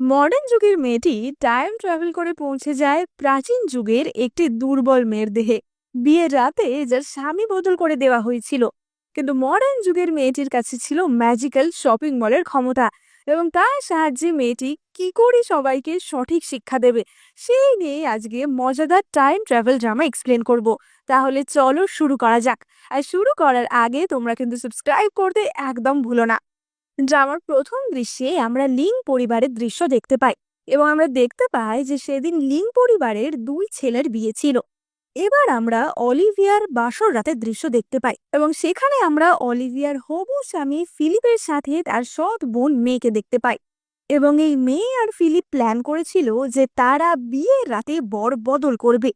Modern যুগের মেয়েটি time travel করে পৌঁছে যায় প্রাচীন যুগের একটি দুর্বল মেয়ের দেহে। বিয়ের রাতে যার স্বামী বদল করে দেওয়া হয়েছিল। কিন্তু মডার্ন যুগের মেয়েটির কাছে ছিল ম্যাজিক্যাল শপিং মলের ক্ষমতা, এবং তার সাহায্যে মেয়েটি কি করে সবাইকে সঠিক শিক্ষা দেবে সেই নিয়ে আজকে মজাদার টাইম ট্রাভেল ড্রামা এক্সপ্লেন করব। তাহলে চলো শুরু করা যাক। আর শুরু করার আগে তোমরা কিন্তু সাবস্ক্রাইব করতে একদম ভুলো না। ড্রামার প্রথম দৃশ্যে আমরা লিং পরিবারের দৃশ্য দেখতে পাই, এবং আমরা দেখতে পাই যে সেদিন লিং পরিবারের দুই ছেলের বিয়ে ছিল। এবার আমরা অলিভিয়ার বাসর রাতের দৃশ্য দেখতে পাই, এবং সেখানে আমরা অলিভিয়ার হবু স্বামী ফিলিপের সাথে তার সৎ বোন মেয়েকে দেখতে পাই। এবং এই মেয়ে আর ফিলিপ প্ল্যান করেছিল যে তারা বিয়ের রাতে বর বদল করবে।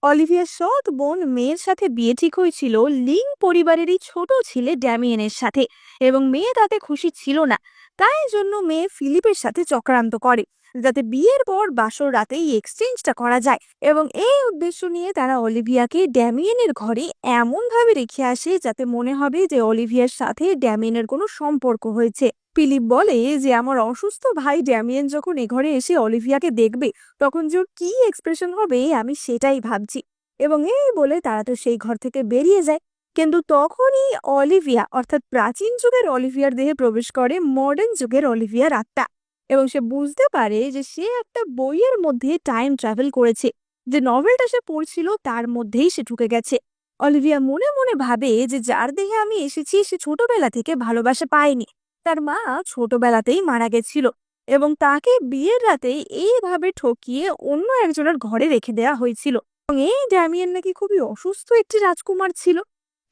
অলিভিয়ার সৎ বোন মেয়ের সাথে বিয়ে ঠিক হয়েছিল লিং পরিবারেরই ছোট ছেলে ড্যামিয়েনের সাথে, এবং মেয়ে তাতে খুশি ছিল না। তাই জন্য মেয়ে ফিলিপের সাথে চক্রান্ত করে যাতে বিয়ের পর বাসর রাতে এই এক্সচেঞ্জটা করা যায়। এবং এই উদ্দেশ্য নিয়ে তারা অলিভিয়াকে ড্যামিয়েনের ঘরে এমন ভাবে রেখে আসে যাতে মনে হবে যে অলিভিয়ার সাথে ড্যামিয়েনের কোনো সম্পর্ক হয়েছে। ফিলিপ বলে যে আমার অসুস্থ ভাই ড্যামিয়েন যখন এ ঘরে এসে অলিভিয়াকে দেখবে তখন যে ওর কি এক্সপ্রেশন হবে আমি সেটাই ভাবছি। এবং এই বলে তারা তো সেই ঘর থেকে বেরিয়ে যায়। কিন্তু তখনই অলিভিয়া অর্থাৎ প্রাচীন যুগের অলিভিয়ার দেহে প্রবেশ করে মডার্ন যুগের অলিভিয়ার আত্মা, এবং সে বুঝতে পারে যে সে একটা বইয়ের মধ্যে টাইম ট্রাভেল করেছে। যে নভেলটা সে পড়ছিল তার মধ্যেই সে ঢুকে গেছে। অলিভিয়া মনে মনে ভাবে যে যার দেহে আমি এসেছি সে ছোটবেলা থেকে ভালোবাসা পায়নি। তার মা ছোটবেলাতেই মারা গেছিল, এবং তাকে বিয়ের রাতে এইভাবে ঠকিয়ে অন্য একজনের ঘরে রেখে দেওয়া হয়েছিল। এবং এই ড্যামিয়েন নাকি খুবই অসুস্থ একটি রাজকুমার ছিল।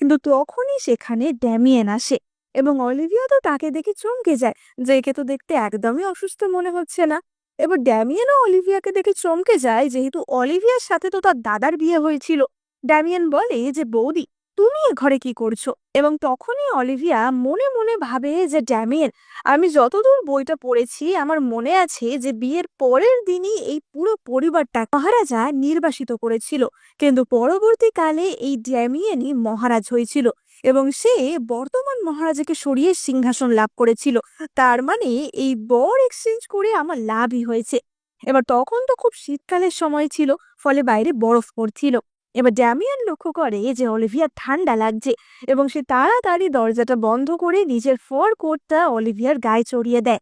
কিন্তু তখনই সেখানে ড্যামিয়েন আসে, এবং অলিভিয়া তো তাকে দেখে চমকে যায় যে একে তো দেখতে একদমই অসুস্থ মনে হচ্ছে না। এবার ড্যামিয়েনও অলিভিয়াকে দেখে চমকে যায়, যেহেতু অলিভিয়ার সাথে তো তার দাদার বিয়ে হয়েছিল। ড্যামিয়েন বলে যে বৌদি তুমি এ ঘরে কি করছো? এবং তখনই অলিভিয়া মনে মনে ভাবে যে ড্যামিয়েন, আমি যতদূর বইটা পড়েছি আমার মনে আছে যে বিয়ের পরের দিনই এই পুরো পরিবারটা মহারাজা নির্বাসিত করেছিল, কিন্তু পরবর্তীকালে এই ড্যামিয়েনই মহারাজ হয়েছিল, এবং সে বর্তমান মহারাজাকে সরিয়ে সিংহাসন লাভ করেছিল। তার মানে এই বর এক্সচেঞ্জ করে আমার লাভই হয়েছে। এবার তখন তো খুব শীতকালের সময় ছিল, ফলে বাইরে বরফ পড়ছিল। এবার ড্যামিয়ান লক্ষ্য করে যে অলিভিয়ার ঠান্ডা লাগছে, এবং সে তাড়াতাড়ি দরজাটা বন্ধ করে নিজের ফর কোটটা অলিভিয়ার গায়ে চড়িয়ে দেয়।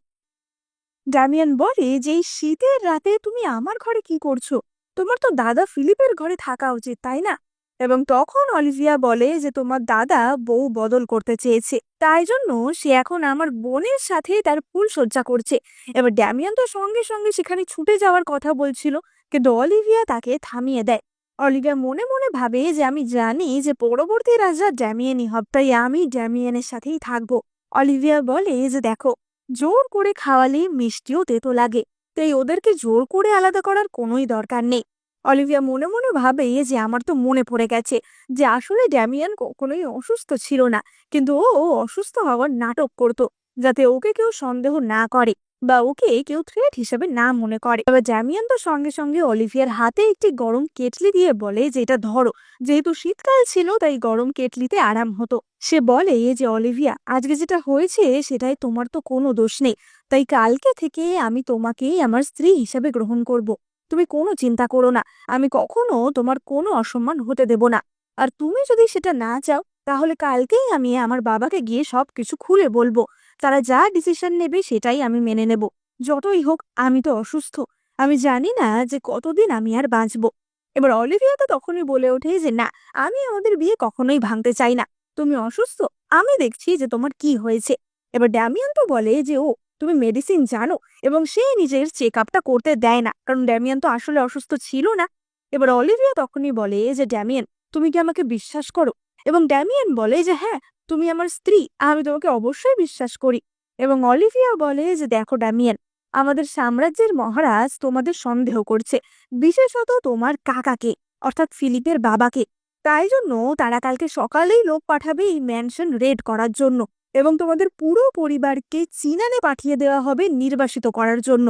ড্যামিয়ান বলে যে এই শীতের রাতে তুমি আমার ঘরে কি করছো? তোমার তো দাদা ফিলিপের ঘরে থাকা উচিত, তাই না? এবং তখন অলিভিয়া বলে যে তোমার দাদা বউ বদল করতে চেয়েছে, তাই জন্য সে এখন আমার বোনের সাথে তার ফুল সজ্জা করছে। এবার ড্যামিয়ান তো সঙ্গে সঙ্গে সেখানে ছুটে যাওয়ার কথা বলছিল, কিন্তু অলিভিয়া তাকে থামিয়ে দেয়। অলিভিয়া মনে মনে ভাবে যে আমি জানি যে পরবর্তী রাজা ড্যামিয়েনই হবে, তাই আমি ড্যামিয়েনের সাথেই থাকবো। অলিভিয়া বলে যে দেখো, জোর করে খাওয়ালে মিষ্টিও তেতো লাগে, তাই ওদেরকে জোর করে আলাদা করার কোনোই দরকার নেই। অলিভিয়া মনে মনে ভাবে যে আমার তো মনে পড়ে গেছে যে আসলে ড্যামিয়ান কখনোই অসুস্থ ছিল না, কিন্তু ও অসুস্থ হওয়ার নাটক করত যাতে ওকে কেউ সন্দেহ না করে বা ওকে কেউ থ্রেট হিসেবে না মনে করে। এবার ড্যামিয়ান তো সঙ্গে সঙ্গে অলিভিয়ার হাতে একটি গরম কেটলি দিয়ে বলে যে এটা ধরো। যেহেতু শীতকাল ছিল তাই গরম কেটলিতে আরাম হতো। সে বলে যে অলিভিয়া আজকে যেটা হয়েছে সেটাই তোমার তো কোনো দোষ নেই, তাই কালকে থেকে আমি তোমাকেই আমার স্ত্রী হিসেবে গ্রহণ করব। তুমি কোনো চিন্তা করো না, আমি কখনো তোমার কোনো অসম্মান হতে দেব না। আর তুমি যদি সেটা না চাও তাহলে কালকেই আমি আমার বাবাকে গিয়ে সবকিছু খুলে বলবো। তারা যা ডিসিশন নেবে সেটাই আমি মেনে নেব। যতই হোক আমি তো অসুস্থ, আমি জানি না যে কতদিন আমি আর বাঁচবো। এবার অলিভিয়া তো তখনই বলে ওঠে যে না, আমি আমাদের বিয়ে কখনোই ভাঙতে চাই না। তুমি অসুস্থ, আমি দেখছি যে তোমার কি হয়েছে। এবার ড্যামিয়ান তো বলে যে ও তুমি মেডিসিন জানো, এবং সে নিজের চেক আপটা করতে দেয় না, কারণ ড্যামিয়ান তো আসলে অসুস্থ ছিল না। এবার অলিভিয়া তখনই বলে যে ড্যামিয়ান তুমি কি আমাকে বিশ্বাস করো? এবং ড্যামিয়ান বলে যে হ্যাঁ, তুমি আমার স্ত্রী, আমি তোমাকে অবশ্যই বিশ্বাস করি। এবং অলিভিয়া বলে যে দেখো ড্যামিয়ান, আমাদের সাম্রাজ্যের মহারাজ তোমাদের সন্দেহ করছে, বিশেষত তোমার কাকাকে অর্থাৎ ফিলিপের বাবাকে। তাই জন্য তারা কালকে সকালেই লোক পাঠাবে এই ম্যানশন রেড করার জন্য, এবং তোমাদের পুরো পরিবারকে চিনানে পাঠিয়ে দেওয়া হবে নির্বাসিত করার জন্য।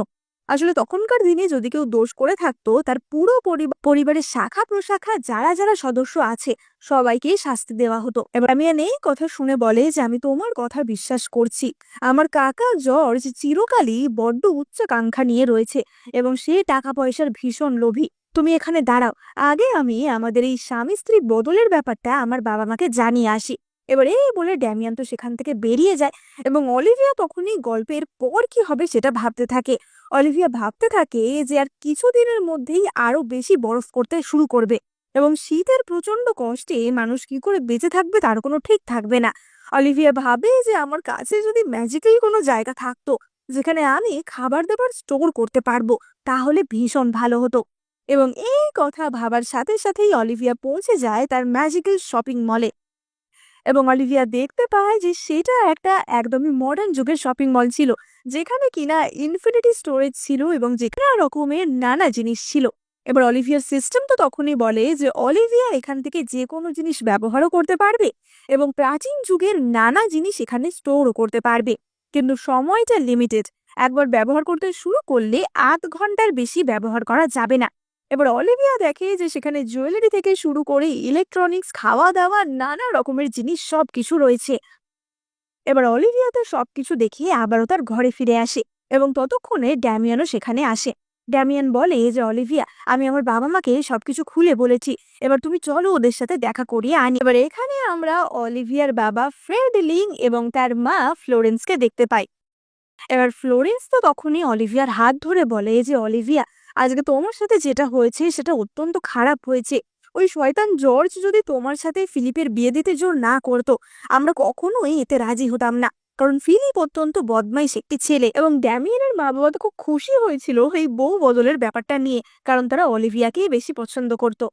আসলে তখনকার দিনে যদি কেউ দোষ করে থাকতো তার পুরো পরিবারের শাখা প্রশাখা যারা যারা সদস্য আছে সবাইকেই শাস্তি দেওয়া হতো। এবার আমি এই কথা শুনে বলে যে আমি তোমার কথা বিশ্বাস করছি। আমার কাকা জর্জ চিরকালই বড্ড উচ্চাকাঙ্ক্ষা নিয়ে রয়েছে এবং সে টাকা পয়সার ভীষণ লোভী। তুমি এখানে দাঁড়াও, আগে আমি আমাদের এই স্বামী স্ত্রী বদলের ব্যাপারটা আমার বাবা মাকে জানিয়ে আসি। এবার এই বলে ড্যামিয়ান তো সেখান থেকে বেরিয়ে যায় এবং অলিভিয়া তখনই গল্পের পর কি হবে সেটা ভাবতে থাকে। অলিভিয়া ভাবতে থাকে যে আর কিছুদিনের মধ্যেই আরো বেশি বরফ করতে শুরু করবে এবং শীতের প্রচন্ড কষ্টে মানুষ কি করে বেঁচে থাকবে তার কোনো ঠিক থাকবে না। অলিভিয়া ভাবে যে আমার কাছে যদি ম্যাজিক্যালি কোনো জায়গা থাকতো যেখানে আমি খাবার দাবার স্টোর করতে পারবো তাহলে ভীষণ ভালো হতো। এবং এই কথা ভাবার সাথে সাথেই অলিভিয়া পৌঁছে যায় তার ম্যাজিক্যাল শপিং মলে এবং অলিভিয়া দেখতে পায় যে সেটা একটা একদমই মডার্ন যুগের শপিং মল ছিল, যেখানে কিনা ইনফিনিটি স্টোরেজ ছিল এবং যেখানে রকমের নানা জিনিস ছিল। এবার অলিভিয়ার সিস্টেম তো তখনই বলে যে অলিভিয়া এখান থেকে যে কোনো জিনিস ব্যবহারও করতে পারবে এবং প্রাচীন যুগের নানা জিনিস এখানে স্টোরও করতে পারবে, কিন্তু সময়টা লিমিটেড। একবার ব্যবহার করতে শুরু করলে 8 ঘন্টার বেশি ব্যবহার করা যাবে না। এবার অলিভিয়া দেখে যে সেখানে জুয়েলারি থেকে শুরু করে ইলেকট্রনিক্স, খাওয়া দাওয়া, নানা রকমের জিনিস সবকিছু রয়েছে। এবার অলিভিয়া তো সবকিছু দেখে আবারও তার ঘরে ফিরে আসে এবং ততক্ষণে ড্যামিয়ানও সেখানে আসে। ড্যামিয়ান বলে যে অলিভিয়া, আমি আমার বাবা মাকে সবকিছু খুলে বলেছি, এবার তুমি চলো ওদের সাথে দেখা করিয়ে আনি। এবার এখানে আমরা অলিভিয়ার বাবা ফ্রেড লিং এবং তার মা ফ্লোরেন্সকে দেখতে পাই। এবার ফ্লোরেন্স তো তখনই অলিভিয়ার হাত ধরে বলে যে অলিভিয়া, আজকে তোমার সাথে যেটা হয়েছে সেটা অত্যন্ত খারাপ হয়েছে। ওই শয়তান জর্জ যদি তোমার সাথে ফিলিপের বিয়ে দিতে জোর না করতো আমরা কখনোই এতে রাজি হতাম না, কারণ ফিলিপ অত্যন্ত বদমাইশ একটি ছেলে। এবং ড্যামিয়ানের মা বাবা তো খুব খুশি হয়েছিল এই বউ বদলের ব্যাপারটা নিয়ে, কারণ তারা অলিভিয়াকেই বেশি পছন্দ করতো।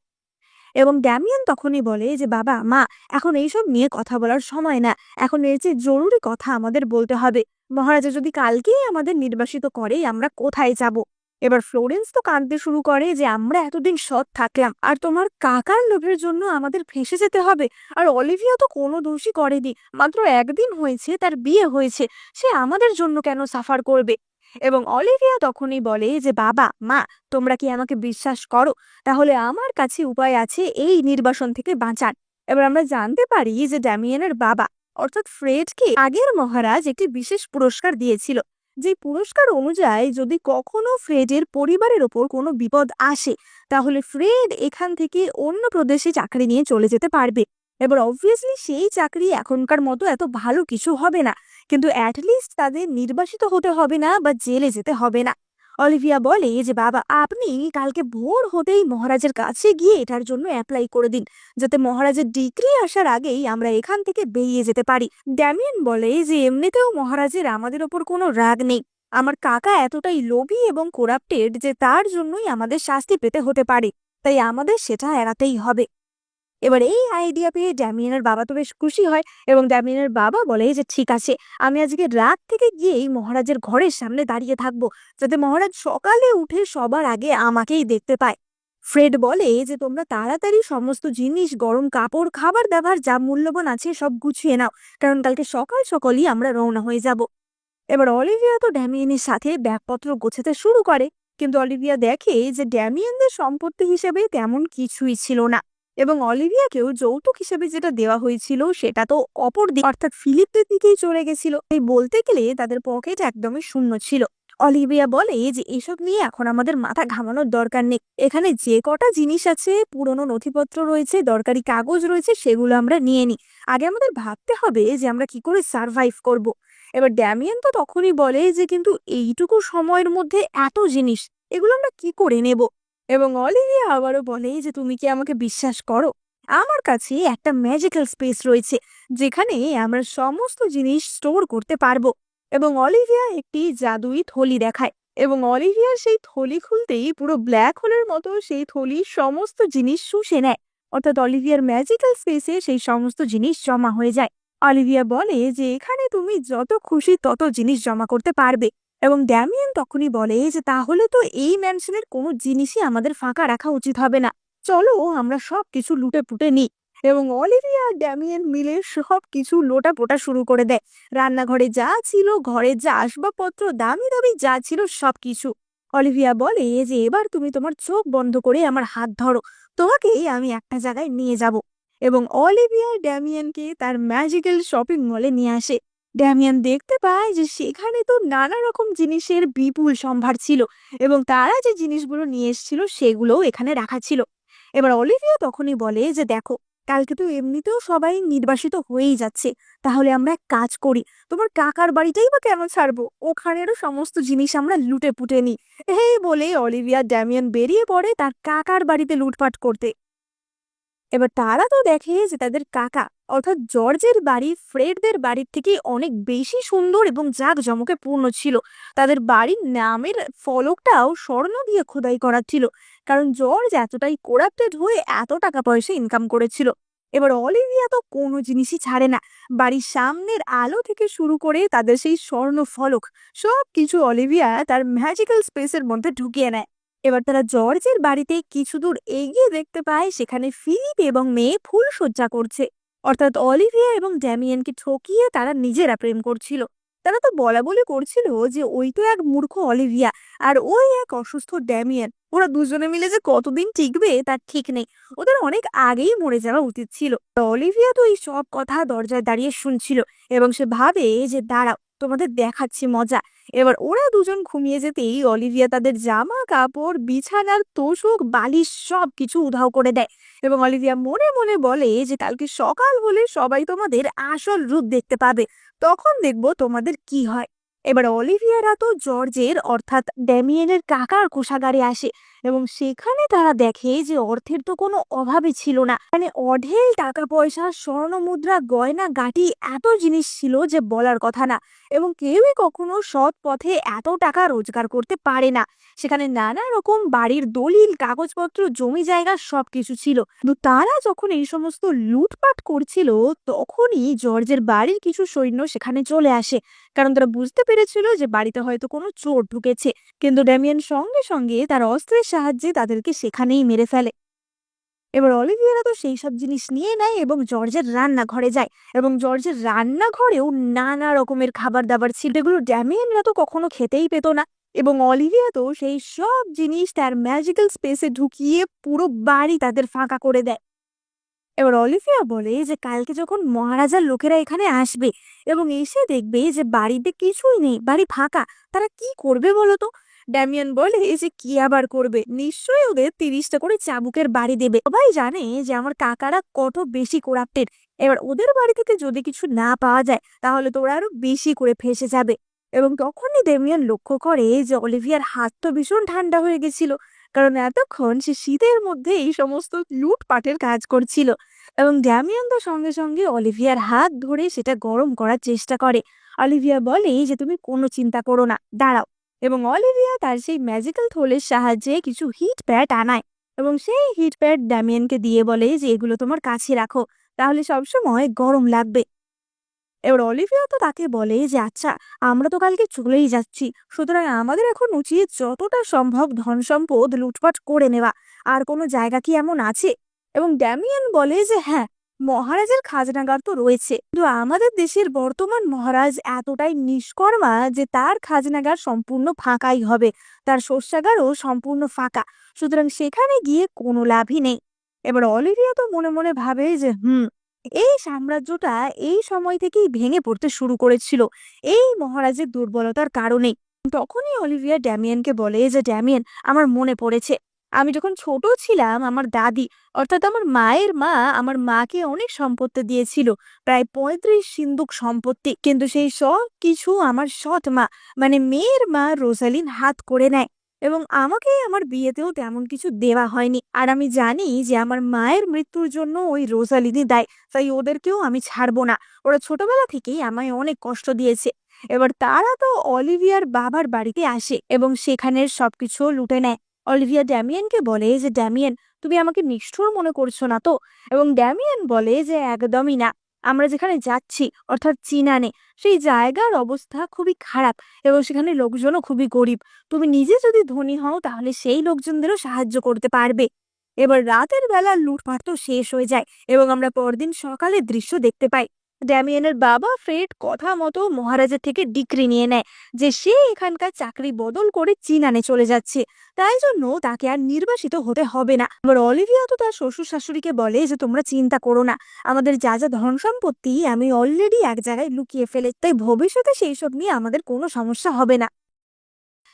এবং ড্যামিয়ান তখনই বলে যে বাবা মা, এখন এইসব নিয়ে কথা বলার সময় না, এখন এর যে জরুরি কথা আমাদের বলতে হবে। মহারাজা যদি কালকেই আমাদের নির্বাসিত করে আমরা কোথায় যাব? এবার ফ্লোরেন্স তো কাঁদতে শুরু করে যে আমরা এতদিন সৎ থাকলাম আর তোমার কাকার লোভের জন্য আমাদের ফেঁসে যেতে হবে। আর অলিভিয়া তো কোনো দোষই করেনি, মাত্র একদিন হয়েছে তার বিয়ে হয়েছে, সে আমাদের জন্য কেন সাফার করবে? এবং অলিভিয়া তখনই বলে যে বাবা মা, তোমরা কি আমাকে বিশ্বাস করো? তাহলে আমার কাছে উপায় আছে এই নির্বাসন থেকে বাঁচার। এবার আমরা জানতে পারি যে ড্যামিয়ানের বাবা অর্থাৎ ফ্রেডকে আগের মহারাজ একটি বিশেষ পুরস্কার দিয়েছিল, যে পুরস্কার অনুযায়ী যদি কখনো ফ্রেডের পরিবারের ওপর কোনো বিপদ আসে তাহলে ফ্রেড এখান থেকে অন্য প্রদেশে চাকরি নিয়ে চলে যেতে পারবে। এবার অবভিয়াসলি সেই চাকরি এখনকার মতো এত ভালো কিছু হবে না, কিন্তু অ্যাটলিস্ট তাদের নির্বাসিত হতে হবে না বা জেলে যেতে হবে না। অলিভিয়া বলে যে বাবা, আপনি কালকে ভোর হতেই মহারাজের কাছে গিয়ে এটার জন্য অ্যাপ্লাই করে দিন, যাতে মহারাজের ডিগ্রি আসার আগেই আমরা এখান থেকে বেরিয়ে যেতে পারি। ড্যামিয়ান বলে যে এমনিতেও মহারাজের আমাদের ওপর কোনো রাগ নেই, আমার কাকা এতটাই লোভী এবং কোরাপ্টেড যে তার জন্যই আমাদের শাস্তি পেতে হতে পারে, তাই আমাদের সেটা এড়াতেই হবে। এবার এই আইডিয়া পেয়ে ড্যামিয়ানের বাবা তো বেশ খুশি হয় এবং ড্যামিয়ানের বাবা বলে যে ঠিক আছে, আমি আজকে রাত থেকে গিয়েই মহারাজের ঘরের সামনে দাঁড়িয়ে থাকবো, যাতে মহারাজ সকালে উঠে সবার আগে আমাকেই দেখতে পায়। ফ্রেড বলে যে তোমরা তাড়াতাড়ি সমস্ত জিনিস, গরম কাপড়, খাবার দাবার যা মূল্যবান আছে সব গুছিয়ে নাও, কারণ কালকে সকাল সকালই আমরা রওনা হয়ে যাব। এবার অলিভিয়া তো ড্যামিয়ানের সাথে ব্যাগপত্র গোছাতে শুরু করে, কিন্তু অলিভিয়া দেখে যে ড্যামিয়ানদের সম্পত্তি হিসেবে তেমন কিছুই ছিল না এবং অলিভিয়াকেও যৌতুক হিসেবে যেটা দেওয়া হয়েছিল সেটা তো অপর দিক অর্থাৎ ফিলিপদের দিকেই চলে গেছিল। এই বলতে গেলে তাদের পকেট একদমই শূন্য ছিল। অলিভিয়া বলে যে এসব নিয়ে এখন আমাদের মাথা ঘামানোর দরকার নেই, এখানে যে কটা জিনিস আছে, পুরনো নথিপত্র রয়েছে, দরকারি কাগজ রয়েছে, সেগুলো আমরা নিয়ে নিই। আগে আমাদের ভাবতে হবে যে আমরা কি করে সার্ভাইভ করব। এবার ড্যামিয়ান তো তখনই বলে যে কিন্তু এইটুকু সময়ের মধ্যে এত জিনিস, এগুলো আমরা কি করে নেব? এবং অলিভিয়া আবারও বলে যে তুমি কি আমাকে বিশ্বাস করো? আমার কাছে একটা ম্যাজিক্যাল স্পেস রয়েছে যেখানে আমরা সমস্ত জিনিস স্টোর করতে পারবো। এবং অলিভিয়া একটি জাদুই থলি দেখায় এবং অলিভিয়ার সেই থলি খুলতেই পুরো ব্ল্যাক হোলের মতো সেই থলি সমস্ত জিনিস শুষে নেয়, অর্থাৎ অলিভিয়ার ম্যাজিক্যাল স্পেসে সেই সমস্ত জিনিস জমা হয়ে যায়। অলিভিয়া বলে যে এখানে তুমি যত খুশি তত জিনিস জমা করতে পারবে। এবং ড্যামিয়ান তখনই বলে যে তাহলে তো এই ম্যানশনের কোনো জিনিসই আমাদের ফাঁকা রাখা উচিত হবে না, চলো আমরা সব কিছু লুটে পুটে নিই। এবং অলিভিয়া আর ড্যামিয়ান মিলে সব কিছু লোটা পোটা শুরু করে দেয়। রান্নাঘরে যা ছিল, ঘরের যা আসবাবপত্র, দামি দামি যা ছিল সবকিছু। অলিভিয়া বলে যে এবার তুমি তোমার চোখ বন্ধ করে আমার হাত ধরো, তোমাকেই আমি একটা জায়গায় নিয়ে যাব। এবং অলিভিয়া ড্যামিয়ানকে তার ম্যাজিক্যাল শপিং মলে নিয়ে আসে। ড্যামিয়ান দেখতে পায় যে সেখানে তো নানা রকম জিনিসের বিপুল সম্ভার ছিল, এবং তারা যে জিনিসগুলো নিয়ে এসেছিল সেগুলোও এখানে রাখা ছিল। এবার অলিভিয়া তখনই বলে যে দেখো, কালকে তো এমনিতেও সবাই নির্বাসিত হয়েই যাচ্ছে, তাহলে আমরা এক কাজ করি, তোমার কাকার বাড়িটাই বা কেন ছাড়বো, ওখানেরও সমস্ত জিনিস আমরা লুটে পুটে নিই। এই বলে অলিভিয়া ড্যামিয়ান বেরিয়ে পড়ে তার কাকার বাড়িতে লুটপাট করতে। এবার তারা তো দেখে যে তাদের কাকা অর্থাৎ জর্জের বাড়ি ফ্রেডদের বাড়ির থেকে অনেক বেশি সুন্দর এবং জাঁকজমকে পূর্ণ ছিল। তাদের বাড়ির নামের ফলকটাও স্বর্ণ দিয়ে খোদাই করা ছিল, কারণ জর্জ এতটাই কোরাপ্টেড হয়ে এত টাকা পয়সা ইনকাম করেছিল। এবার অলিভিয়া তো কোনো জিনিসই ছাড়ে না, বাড়ির সামনের আলো থেকে শুরু করে তাদের সেই স্বর্ণ ফলক সবকিছু অলিভিয়া তার ম্যাজিক্যাল স্পেসের মধ্যে ঢুকিয়ে নেয়। এবার তারা জর্জের বাড়িতে কিছু দূর এগিয়ে দেখতে পায় সেখানে ফিলিপ এবং মেয়ে ফুলসজ্জা করছে, অর্থাৎ অলিভিয়া এবং ড্যামিয়ানকে ঠকিয়ে তারা নিজেরা প্রেম করছিল। তারা তো বলা বলি করছিল যে ওই তো এক মূর্খ অলিভিয়া আর ওই এক অসুস্থ ড্যামিয়ান, ওরা দুজনে মিলে যে কতদিন টিকবে তার ঠিক নেই, ওদের অনেক আগেই মরে যাওয়া উচিত ছিল। অলিভিয়া তো এই সব কথা দরজায় দাঁড়িয়ে শুনছিল, এবং সে ভাবে যে দাঁড়াও, তোমাদের দেখাচ্ছি মজা। এবার ওরা দুজন ঘুমিয়ে যেতেই অলিভিয়া তাদের জামা কাপড় বিছানার তোষক বালিশ সবকিছু উধাও করে দেয়, এবং অলিভিয়া মনে মনে বলে যে কালকে সকাল হলে সবাই তোমাদের আসল রূপ দেখতে পাবে, তখন দেখবো তোমাদের কি হয়। এবার অলিভিয়ারা তো জর্জের অর্থাৎ ড্যামিয়েনের কাকার কোষাগারে আসে, এবং সেখানে তারা দেখে যে অর্থের তো কোনো অভাবই ছিল না, মানে অঢেল টাকা পয়সা স্বর্ণ মুদ্রা গয়না গাটি এত জিনিস ছিল যে বলার কথা না, এবং কেউই কখনো সৎ পথে এত টাকা রোজগার করতে পারে না। সেখানে নানা রকম বাড়ির দলিল কাগজপত্র জমি জায়গা সবকিছু ছিল। কিন্তু তারা যখন এই সমস্ত লুটপাট করছিল তখনই জর্জের বাড়ির কিছু সৈন্য সেখানে চলে আসে, কারণ তারা বুঝতে পেরেছিল যে বাড়িতে হয়তো কোনো চোর ঢুকেছে। কিন্তু ড্যামিয়ান সঙ্গে সঙ্গে তার অস্ত্রের সাহায্যে তাদেরকে সেখানেই মেরে ফেলে। এবার অলিভিয়ারা তো সেই সব জিনিস নিয়ে নেয় এবং জর্জের রান্নাঘরে যায়, এবং জর্জের রান্নাঘরেও নানা রকমের খাবার দাবার ছিল, এগুলো ড্যামিয়ানরা তো কখনো খেতেই পেত না। এবং অলিভিয়া তো সেই সব জিনিস তার ম্যাজিক্যাল স্পেসে ঢুকিয়ে পুরো বাড়ি তাদের ফাঁকা করে দেয়। এবার অলিভিয়া বলে যে কালকে যখন মহারাজার লোকেরা এখানে আসবে এবং এসে দেখবে যে বাড়িতে কিছুই নেই, বাড়ি ফাঁকা, তারা কি করবে বলো তো? ড্যামিয়ান বলে যে কি আবার করবে, নিশ্চয়ই ওদের 30টা করে চাবুকের বাড়ি দেবে। সবাই জানে যে আমার কাকারা কত বেশি কোরাপ্টেড, এবার ওদের বাড়ি থেকে যদি কিছু না পাওয়া যায় তাহলে তো ওরা আরো বেশি করে ফেঁসে যাবে। এবং তখনই ড্যামিয়ান লক্ষ্য করে যে অলিভিয়ার হাত তো ভীষণ ঠান্ডা হয়ে গেছিল, কারণ এতক্ষণ সে শীতের মধ্যে এই সমস্ত লুটপাটের কাজ করছিল। এবং ড্যামিয়ান তো সঙ্গে সঙ্গে অলিভিয়ার হাত ধরে সেটা গরম করার চেষ্টা করে। অলিভিয়া বলে যে তুমি কোনো চিন্তা করো না, দাঁড়াও। এবং অলিভিয়া তার সেই ম্যাজিক্যাল থলের সাহায্যে কিছু হিট প্যাড আনায়, এবং সেই হিট প্যাড ড্যামিয়ানকে দিয়ে বলে যে এগুলো তোমার কাছে রাখো, তাহলে সবসময় গরম লাগবে। এবার অলিভিয়া তো তাকে বলে যে আচ্ছা, আমরা তো কালকে চলেই যাচ্ছি, সুতরাং আমাদের এখন উচিত যতটা সম্ভব ধন সম্পদ লুটপাট করে নেওয়া। আর কোনো জায়গা কি এমন আছে? এবং ড্যামিয়ান বলে যে হ্যাঁ, মহারাজের খাজনাগার তো রয়েছে, কিন্তু আমাদের দেশের বর্তমান মহারাজ এতটাই নিষ্কর্মা যে তার খাজনাগার সম্পূর্ণ ফাঁকাই হবে, তার শস্যাগারও সম্পূর্ণ ফাঁকা, সুতরাং সেখানে গিয়ে কোনো লাভই নেই। এবার অলিভিয়া তো মনে মনে ভাবে যে এই সাম্রাজ্যটা এই সময় থেকেই ভেঙে পড়তে শুরু করেছিল এই মহারাজের দুর্বলতার কারণে। তখনই অলিভিয়া ড্যামিয়ানকে বলে যে ড্যামিয়ান, আমার মনে পড়েছে আমি যখন ছোট ছিলাম আমার দাদি অর্থাৎ আমার মায়ের মা আমার মাকে অনেক সম্পত্তি দিয়েছিল, প্রায় 35 সিন্দুক সম্পত্তি, কিন্তু সেই সব কিছু আমার সৎ মা মানে মেয়ের মা রোজালিন হাত করে নেয়, এবং আমাকে আমার বিয়েতেও তেমন কিছু দেওয়া হয়নি। আর আমি জানি যে আমার মায়ের মৃত্যুর জন্য ওই রোজালিনই দায়, তাই ওদেরকেও আমি ছাড়বো না, ওরা ছোটবেলা থেকেই আমায় অনেক কষ্ট দিয়েছে। এবার তারা তো অলিভিয়ার বাবার বাড়িতে আসে এবং সেখানের সবকিছু লুটে নেয়। অলিভিয়া ড্যামিয়ানকে বলে যে ড্যামিয়ান, তুমি আমাকে নিষ্ঠুর মনে করছো না তো? এবং ড্যামিয়ান বলে যে একদমই না, আমরা যেখানে যাচ্ছি অর্থাৎ চিনানে, সেই জায়গার অবস্থা খুবই খারাপ এবং সেখানে লোকজনও খুবই গরিব, তুমি নিজে যদি ধনী হও তাহলে সেই লোকজনদেরও সাহায্য করতে পারবে। এবার রাতের বেলা লুটপাট তো শেষ হয়ে যায় এবং আমরা পরদিন সকালের দৃশ্য দেখতে পাই। ড্যামিয়েনের বাবা ফ্রেড কথা মতো মহারাজের থেকে ডিক্রি নিয়ে নেয় যে সে এখানকার চাকরি বদল করে চীনানে চলে যাচ্ছে, তাই জন্য তাকে আর নির্বাসিত হতে হবে না। এবার অলিভিয়া তো তার শ্বশুর শাশুড়িকে বলে যে তোমরা চিন্তা করো না, আমাদের যা যা ধন সম্পত্তি আমি অলরেডি এক জায়গায় লুকিয়ে ফেলে, তাই ভবিষ্যতে সেই সব নিয়ে আমাদের কোনো সমস্যা হবে না।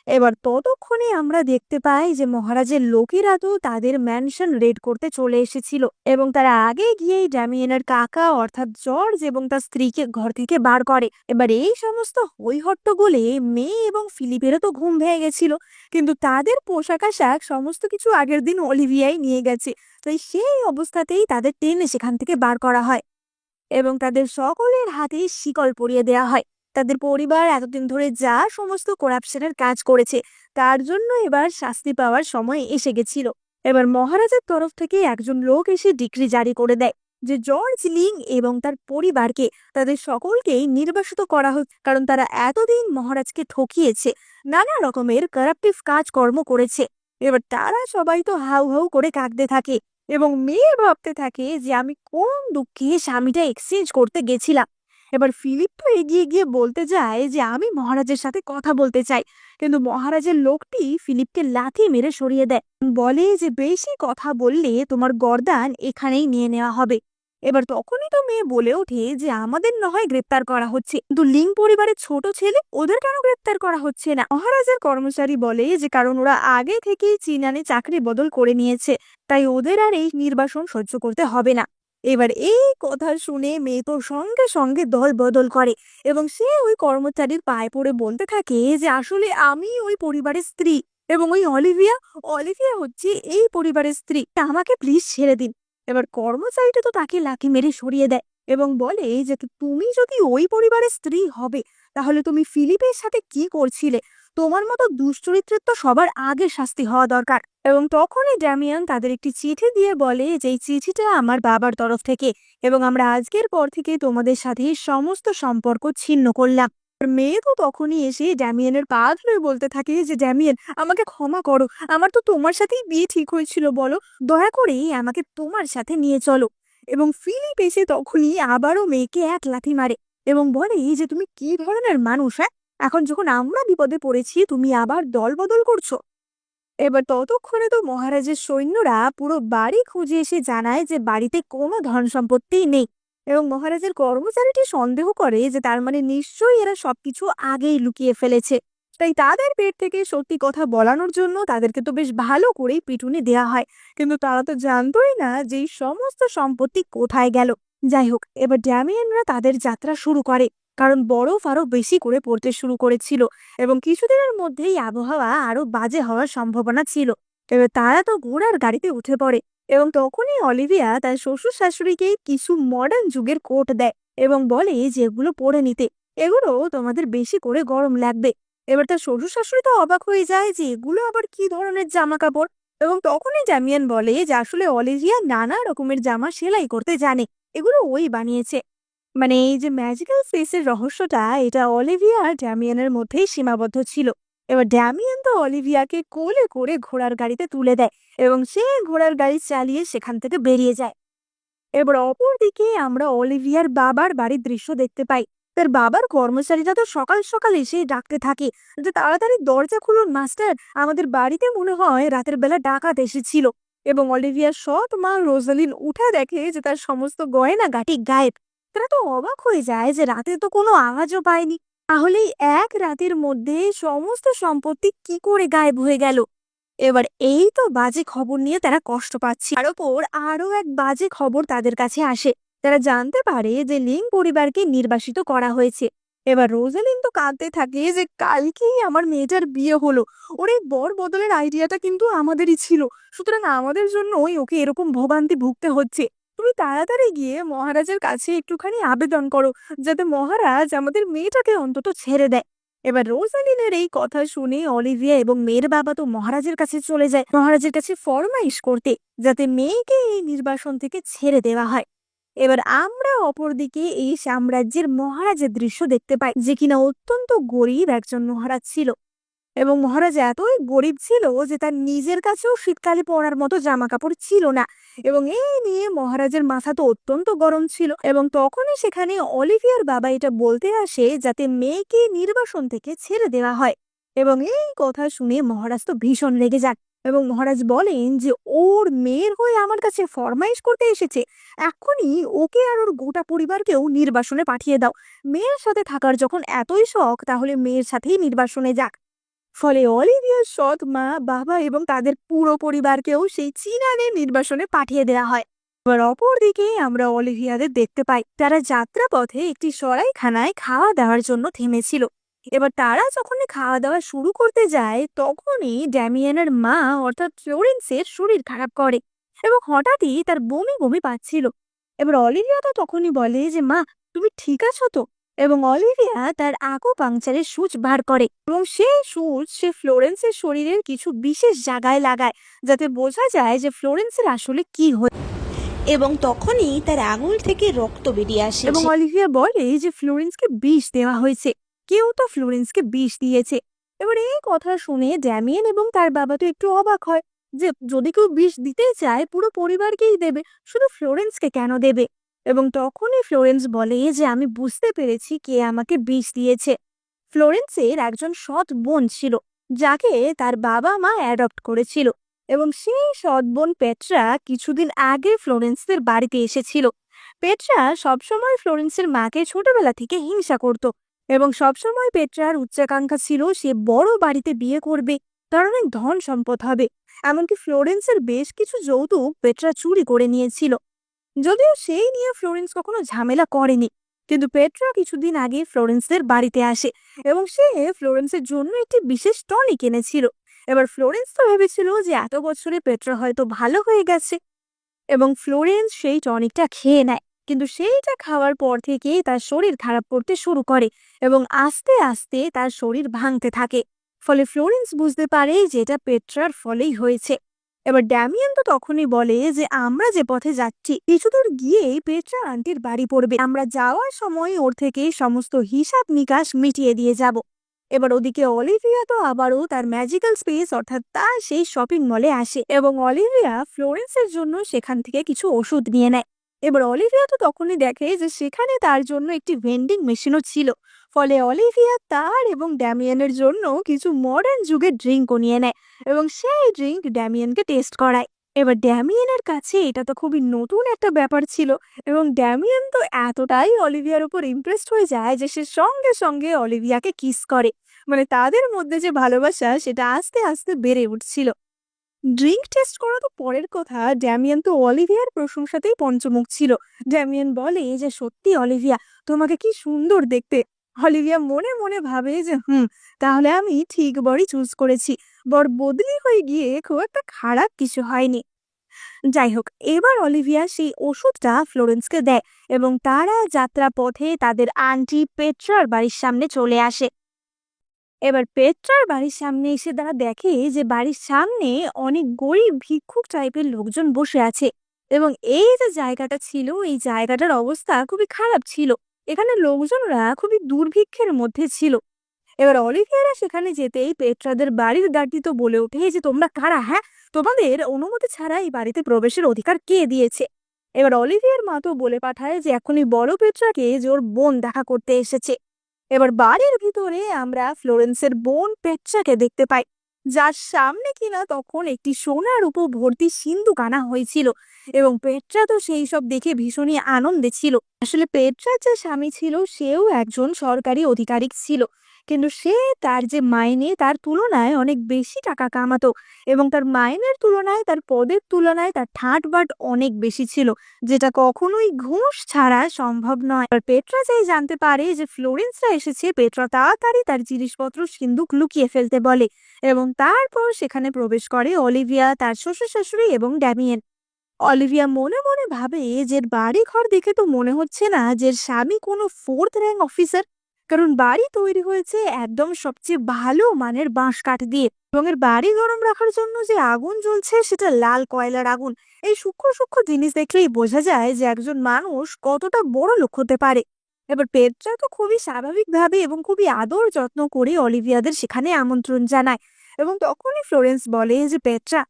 এবার ততক্ষণে আমরা দেখতে পাই যে মহারাজের লোকেরা তো তাদের ম্যানশন রেড করতে চলে এসেছিল এবং তারা আগে গিয়েই ড্যামিয়েনের কাকা অর্থাৎ জর্জ এবং তার স্ত্রীকে ঘর থেকে বার করে। এবার এই সমস্ত হইহট্টগোলে মেয়ে এবং ফিলিপেরও তো ঘুম ভেঙে গেছিল, কিন্তু তাদের পোশাক আশাক সমস্ত কিছু আগের দিন অলিভিয়াই নিয়ে গেছে, তাই সেই অবস্থাতেই তাদের টেনে সেখান থেকে বার করা হয় এবং তাদের সকলের হাতে শিকল পরিয়ে দেয়া হয়। তাদের পরিবার এতদিন ধরে যা সমস্ত করাপশনের কাজ করেছে তার জন্য এবার শাস্তি পাওয়ার সময় এসে গেছিল। এবার মহারাজের তরফ থেকে একজন লোক এসে ডিক্রি জারি করে দেয় যে জর্জ লিং এবং তার পরিবারকে তাদের সকলকেই নির্বাসিত করা হোক, কারণ তারা এতদিন মহারাজকে ঠকিয়েছে, নানা রকমের কারাপটিভ কাজকর্ম করেছে। এবার তারা সবাই তো হাউ হাউ করে কাঁদতে থাকে এবং মেয়ে ভাবতে থাকে যে আমি কোন দুঃখে স্বামীটা এক্সচেঞ্জ করতে গেছিলাম। এবার ফিলিপ তো এগিয়ে গিয়ে বলতে যায় যে আমি মহারাজের সাথে কথা বলতে চাই, কিন্তু মহারাজের লোকটি ফিলিপকে লাথি মেরে সরিয়ে দেয়, বলে যে বেশি কথা বললে তোমার গর্দান এখানেই নিয়ে নেওয়া হবে। এবার তখনই তো মেয়ে বলে ওঠে যে আমাদের না হয় গ্রেপ্তার করা হচ্ছে, কিন্তু লিং পরিবারের ছোট ছেলে ওদের কেন গ্রেপ্তার করা হচ্ছে না? মহারাজের কর্মচারী বলে যে কারণ ওরা আগে থেকেই চীনানে চাকরি বদল করে নিয়েছে, তাই ওদের আর এই নির্বাসন সহ্য করতে হবে না। এবার এই কথা শুনে মেয়ে তো সঙ্গে সঙ্গে দল বদল করে এবং সে ওই কর্মচারীর পায়ে পড়ে বলতে থাকে যে আসলে আমি ওই পরিবারের স্ত্রী এবং ওই অলিভিয়া অলিভিয়া হচ্ছে এই পরিবারের স্ত্রী, আমাকে প্লিজ ছেড়ে দিন। এবার কর্মচারীটা তো তাকে লাথি মেরে সরিয়ে দেয় এবং বলে যে তুমি যদি ওই পরিবারের স্ত্রী হবে তাহলে তুমি ফিলিপের সাথে কি করছিলে? তোমার মতো দুশ্চরিত্রের তো সবার আগে শাস্তি হওয়া দরকার। এবং তখনই ড্যামিয়ান তাদের একটি চিঠি দিয়ে বলে যে এই চিঠিটা আমার বাবার তরফ থেকে এবং আমরা আজকের পর থেকে তোমাদের সাথে সমস্ত সম্পর্ক ছিন্ন করলাম। আর মেয়ে তো তখনই এসে ড্যামিয়ানের পা ধরে বলতে থাকে যে ড্যামিয়ান আমাকে ক্ষমা করো, আমার তো তোমার সাথেই বিয়ে ঠিক হয়েছিল, বলো দয়া করে আমাকে তোমার সাথে নিয়ে চলো। এবং ফিলিপ এসে তখনই আবারও মেয়েকে এক লাথি মারে এবং বলে যে তুমি কি ধরনের মানুষ, হ্যাঁ, এখন যখন আমরা বিপদে পড়েছি তুমি আবার দল বদল করছো। এবার ততক্ষণে তো মহারাজের সৈন্যরা পুরো বাড়ি খুঁজে এসে জানায় যে বাড়িতে কোনো ধন সম্পত্তি নেই এবং মহারাজের কর্মচারীটি সন্দেহ করে যে তার মানে নিশ্চয়ই এরা সবকিছু আগেই লুকিয়ে ফেলেছে, তাই তাদের পেট থেকে সত্যি কথা বলানোর জন্য তাদেরকে তো বেশ ভালো করেই পিটুনি দেয়া হয়, কিন্তু তারা তো জানতোই না যে এই সমস্ত সম্পত্তি কোথায় গেল। যাই হোক, এবার ড্যামিয়ানরা তাদের যাত্রা শুরু করে, কারণ বরফ আরো বেশি করে পড়তে শুরু করেছিল এবং কিছুদিনের মধ্যেই আবহাওয়া আরো বাজে হওয়ার সম্ভাবনা ছিল। এবার তারা তো ঘোড়ার গাড়িতে উঠে পড়ে এবং তখনই অলিভিয়া তার শ্বশুর শাশুড়িকে কিছু মডার্ন যুগের কোট দেয় এবং বলে যে এগুলো পরে নিতে, এগুলো তোমাদের বেশি করে গরম লাগবে। এবার তার শ্বশুর শাশুড়ি তো অবাক হয়ে যায় যে এগুলো আবার কি ধরনের জামা কাপড়, এবং তখনই ড্যামিয়ান বলে যে আসলে অলিভিয়া নানা রকমের জামা সেলাই করতে জানে, এগুলো ওই বানিয়েছে। মানে এই যে ম্যাজিক্যাল ফেসের রহস্যটা এটা অলিভিয়া আর ড্যামিয়ানের মধ্যেই সীমাবদ্ধ ছিল। এবার ড্যামিয়ান তো অলিভিয়াকে কোলে করে ঘোড়ার গাড়িতে তুলে দেয় এবং সে ঘোড়ার গাড়ি চালিয়ে সেখান থেকে বেরিয়ে যায়। এবার অপরদিকে আমরা অলিভিয়ার বাবার বাড়ির দৃশ্য দেখতে পাই। তার বাবার কর্মচারীরা তো সকাল সকাল এসে ডাকতে থাকে যে তাড়াতাড়ি দরজা খুলুন মাস্টার, আমাদের বাড়িতে মনে হয় রাতের বেলা ডাকাত এসেছিল। এবং অলিভিয়ার সৎ মা রোজালিন উঠে দেখে যে তার সমস্ত গয়না গাটি গায়েব। তারা তো অবাক হয়ে যায় যে রাতে তো কোনো আওয়াজও পায়নি, তাহলে এক রাতের মধ্যে সমস্ত সম্পত্তি কি করে গায়েব হয়ে গেল? এবার এই তো বাজে খবর নিয়ে তারা কষ্ট পাচ্ছে, তার উপর আরো এক বাজে খবর তাদের কাছে আসে। তারা জানতে পারে যে লিং পরিবারকে নির্বাসিত করা হয়েছে। এবার রোজালিন তো কাঁদতে থাকে যে কালকেই আমার মেয়েটার বিয়ে হলো, ওর এই বর বদলের আইডিয়াটা কিন্তু আমাদেরই ছিল, সুতরাং আমাদের জন্যই ওকে এরকম ভোগান্তি ভুগতে হচ্ছে। তুমি তাড়াতাড়ি গিয়ে মহারাজের কাছে একটুখানি আবেদন করো যাতে মহারাজ আমাদের মেয়েটাকে অন্তত ছেড়ে দেয়। এবার রোজালিনের এই কথা শুনে অলিভিয়া এবং মেয়ের বাবা তো মহারাজের কাছে চলে যায় মহারাজের কাছে ফরমাইশ করতে যাতে মেয়েকে এই নির্বাসন থেকে ছেড়ে দেওয়া হয়। এবার আমরা অপরদিকে এই সাম্রাজ্যের মহারাজের দৃশ্য দেখতে পাই যে কিনা অত্যন্ত গরিব একজন মহারাজ ছিল। এবং মহারাজ এতই গরিব ছিল যে তার নিজের কাছেও শীতকালে পরার মতো জামা কাপড় ছিল না। এবং এই নিয়ে মহারাজের মাথা তো অত্যন্ত গরম ছিল। এবং তখনই সেখানে অলিভিয়ার বাবা এটা বলতে আসে যাতে মেয়েকে নির্বাসন থেকে ছেড়ে দেওয়া হয়। এবং এই কথা শুনে মহারাজ তো ভীষণ রেগে যান এবং মহারাজ বলেন যে ওর মেয়ের হয়ে আমার কাছে ফরমাইশ করতে এসেছে, এখনই ওকে আর ওর গোটা পরিবারকেও নির্বাসনে পাঠিয়ে দাও। মেয়ের সাথে থাকার যখন এতই শখ তাহলে মেয়ের সাথেই নির্বাসনে যাক। ফলে অলিভিয়ার সৎ মা, বাবা এবং তাদের পুরো পরিবারকেও সেই চীনানের নির্বাসনে পাঠিয়ে দেওয়া হয়। এবার অপরদিকে আমরা অলিভিয়াদের দেখতে পাই তারা যাত্রাপথে একটি সরাইখানায় খাওয়া দাওয়ার জন্য থেমেছিল। এবার তারা যখনই খাওয়া দাওয়া শুরু করতে যায় তখনই ড্যামিয়ানের মা অর্থাৎ ফ্লোরেন্সের শরীর খারাপ করে এবং হঠাৎই তার বমি বমি পাচ্ছিল। এবার অলিভিয়া তো তখনই বলে যে মা, তুমি ঠিক আছো তো? এবং অলিভিয়া তার পাংচারের সূচ বার করে এবং সেই সূচ সে ফ্লোরেন্সের শরীরের কিছু বিশেষ জায়গায় লাগায় যাতে বোঝা যায় যে ফ্লোরেন্সের আসলে কি হয়েছে। এবং তখনই তার আঙুল থেকে রক্ত বেরিয়ে আসে এবং অলিভিয়া বলে যে ফ্লোরেন্সকে বিষ দেওয়া হয়েছে, কেউ তো ফ্লোরেন্সকে বিষ দিয়েছে। এবার এই কথা শুনে ড্যামিয়েন এবং তার বাবা তো একটু অবাক হয় যে যদি কেউ বিষ দিতে চায় পুরো পরিবারকেই দেবে, শুধু ফ্লোরেন্সকে কেন দেবে। এবং তখনই ফ্লোরেন্স বলে যে আমি বুঝতে পেরেছি কে আমাকে বিষ দিয়েছে। ফ্লোরেন্সের একজন সৎ বোন ছিল যাকে তার বাবা মা অ্যাডপ্ট করেছিল এবং সেই সৎ বোন পেট্রা কিছুদিন আগে ফ্লোরেন্সের বাড়িতে এসেছিল। পেট্রা সবসময় ফ্লোরেন্সের মাকে ছোটবেলা থেকে হিংসা করত এবং সবসময় পেট্রার উচ্চাকাঙ্ক্ষা ছিল সে বড় বাড়িতে বিয়ে করবে, তার অনেক ধন সম্পদ হবে। এমনকি ফ্লোরেন্সের বেশ কিছু যৌতুক পেট্রা চুরি করে নিয়েছিল, যদিও সেই নিয়ে ফ্লোরেন্স কখনো ঝামেলা করেনি। কিন্তু পেট্রা কিছুদিন আগে ফ্লোরেন্সের বাড়িতে আসে এবং সে ফ্লোরেন্সের জন্য একটি বিশেষ টনিক এনেছিল। এবার ফ্লোরেন্স তো ভেবেছিল যে এত বছরে পেট্রা হয়তো ভালো হয়ে গেছে এবং ফ্লোরেন্স সেই টনিকটা খেয়ে নেয়। কিন্তু সেইটা খাওয়ার পর থেকে তার শরীর খারাপ করতে শুরু করে এবং আস্তে আস্তে তার শরীর ভাঙতে থাকে। ফলে ফ্লোরেন্স বুঝতে পারে যে এটা পেট্রার ফলেই হয়েছে। এবার ড্যামিয়ান তো তখনই বলে যে আমরা যে পথে যাচ্ছি কিছু দূর গিয়েই পেট্রা আন্টির বাড়ি পড়বে, আমরা যাওয়ার সময় ওর থেকে সমস্ত হিসাব নিকাশ মিটিয়ে দিয়ে যাব। এবার ওদিকে অলিভিয়া তো আবারও তার ম্যাজিক্যাল স্পেস অর্থাৎ তার সেই শপিং মলে আসে এবং অলিভিয়া ফ্লোরেন্সের জন্য সেখান থেকে কিছু ওষুধ নিয়ে নেয়। এবার অলিভিয়া তো তখনই দেখে যে সেখানে তার জন্য একটি ভেন্ডিং মেশিনও ছিল। ফলে অলিভিয়া তার এবং ড্যামিয়ানের জন্য কিছু মডার্ন যুগের ড্রিঙ্কও নিয়ে নেয় এবং সেই ড্রিঙ্ক ড্যামিয়ানকে টেস্ট করায়। এবার ড্যামিয়ানের কাছে এটা তো খুবই নতুন একটা ব্যাপার ছিল এবং ড্যামিয়ান তো এতটাই অলিভিয়ার উপর ইমপ্রেসড হয়ে যায় যে সে সঙ্গে সঙ্গে অলিভিয়াকে কিস করে। মানে তাদের মধ্যে যে ভালোবাসা সেটা আস্তে আস্তে বেড়ে উঠছিল। ড্রিঙ্ক টেস্ট করা তো পরের কথা, ড্যামিয়ান তো অলিভিয়ার প্রশংসাতেই পঞ্চমুখ ছিল। ড্যামিয়ান বলে যে সত্যি অলিভিয়া, তোমাকে কি সুন্দর দেখতে। অলিভিয়া মনে মনে ভাবে যে তাহলে আমি ঠিক বরই চুজ করেছি, বর বদলি হয়ে গিয়ে খুব একটা খারাপ কিছু হয়নি। যাই হোক, এবার অলিভিয়া সেই ওষুধটা ফ্লোরেন্সকে দেয় এবং তারা যাত্রা পথে তাদের আন্টি পেট্রার বাড়ির সামনে চলে আসে। এবার পেট্রার বাড়ির সামনে এসে তারা দেখে যে বাড়ির সামনে অনেক গরিব ভিক্ষুক টাইপের লোকজন বসে আছে এবং এই যে জায়গাটা ছিল এই জায়গাটার অবস্থা খুবই খারাপ ছিল। এখানে লোকজনরা খুবই দুর্ভিক্ষের মধ্যে ছিল। এবার অলিভিয়ারা সেখানে যেতেই পেট্রাদের বাড়ির গার্ডটি তো বলে ওঠে যে তোমরা কারা, হ্যাঁ, তোমাদের অনুমতি ছাড়া এই বাড়িতে প্রবেশের অধিকার কে দিয়েছে। এবার অলিভিয়ার মা তো বলে পাঠায় যে এখনই বড় পেট্রাকে যে ওর বোন দেখা করতে এসেছে। এবার বাড়ির ভিতরে আমরা ফ্লোরেন্সের বোন পেট্রাকে দেখতে পাই, যার সামনে কিনা তখন একটি সোনার উপর ভর্তি সিন্দুক আনা হয়েছিল এবং পেট্রা তো সেই সব দেখে ভীষণই আনন্দে ছিল। আসলে পেট্রার যে স্বামী ছিল সেও একজন সরকারি আধিকারিক ছিল, কিন্তু সে তার যে মাইনে তার তুলনায় অনেক বেশি টাকা কামাতো এবং তার মাইনের তুলনায় তার পদের তুলনায় তার ঠাট বাট অনেক বেশি ছিল, যেটা কখনোই ঘুষ ছাড়া সম্ভব নয়। আর পেট্রা যাই জানতে পারে যে ফ্লোরেন্সরা এসেছে, পেট্রা তাড়াতাড়ি তার জিনিসপত্র সিন্দুক লুকিয়ে ফেলতে বলে এবং তারপর সেখানে প্রবেশ করে অলিভিয়া, তার শ্বশুর শাশুড়ি এবং ড্যামিয়েন। অলিভিয়া মনে মনে ভাবে যে বাড়ি ঘর দেখে তো মনে হচ্ছে না যে স্বামী কোনো ফোর্থ র্যাঙ্ক অফিসার, কারণ বাড়ি তৈরি হয়েছে একদম সবচেয়ে ভালো মানের বাঁশ কাঠ দিয়ে এবং এর বাড়ি গরম রাখার জন্য যে আগুন জ্বলছে সেটা লাল কয়লার আগুন। এই সূক্ষ্ম সূক্ষ্ম জিনিস দেখলেই বোঝা যায় যে একজন মানুষ কতটা বড় লোক হতে পারে। এবার পেট্রা তো খুবই স্বাভাবিকভাবে এবং খুবই আদর যত্ন করে অলিভিয়াদের সেখানে আমন্ত্রণ জানায়। এবং তখনই ফ্লোরেন্স বলে যে পেট্রা,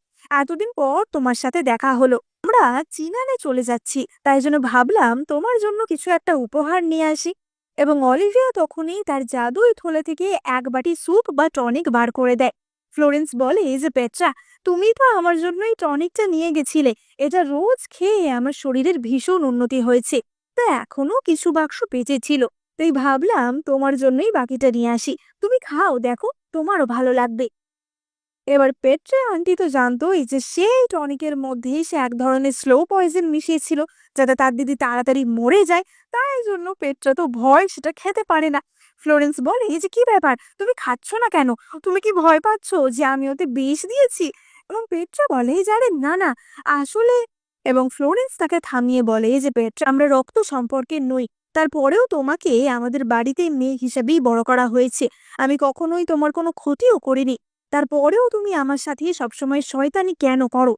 এতদিন পর তোমার সাথে দেখা হলো, আমরা চিনানে চলে যাচ্ছি, তাই জন্য ভাবলাম তোমার জন্য কিছু একটা উপহার নিয়ে আসি। এবং অলিভিয়া তখনই তার জাদুই থলে থেকে এক বাটি স্যুপ বা টনিক বার করে দেয়। ফ্লোরেন্স বলে যে পেট্রা, তুমি তো আমার জন্য এই টনিকটা নিয়ে গেছিলে, এটা রোজ খেয়ে আমার শরীরের ভীষণ উন্নতি হয়েছে। তা এখনো কিছু বাক্স বেঁচে ছিল, তাই ভাবলাম তোমার জন্যই বাকিটা নিয়ে আসি, তুমি খাও, দেখো তোমারও ভালো লাগবে। এবার পেট্রা আন্টি তো জানতোই যে সেই টনিকের মধ্যে সে এক ধরনের স্লো পয়জন মিশিয়েছিল, যাতে তার দিদি তাড়াতাড়ি মরে যায়। তাই জন্য পেট্রা তো ভয় সেটা খেতে পারে না। ফ্লোরেন্স বলে যে কি ব্যাপার, তুমি খাচ্ছ না কেন? তুমি কি ভয় পাচ্ছ যে আমি ওতে বিষ দিয়েছি? এবং পেট্রা বলে যে আরে না না, আসলে। এবং ফ্লোরেন্স তাকে থামিয়ে বলে যে পেট্রা, আমরা রক্ত সম্পর্কে নই, তারপরেও তোমাকে আমাদের বাড়িতে মেয়ে হিসেবেই বড় করা হয়েছে। আমি কখনোই তোমার কোনো ক্ষতিও করিনি, তারপরেও তুমি আমার সাথে সবসময় শয়তানি কেন করো?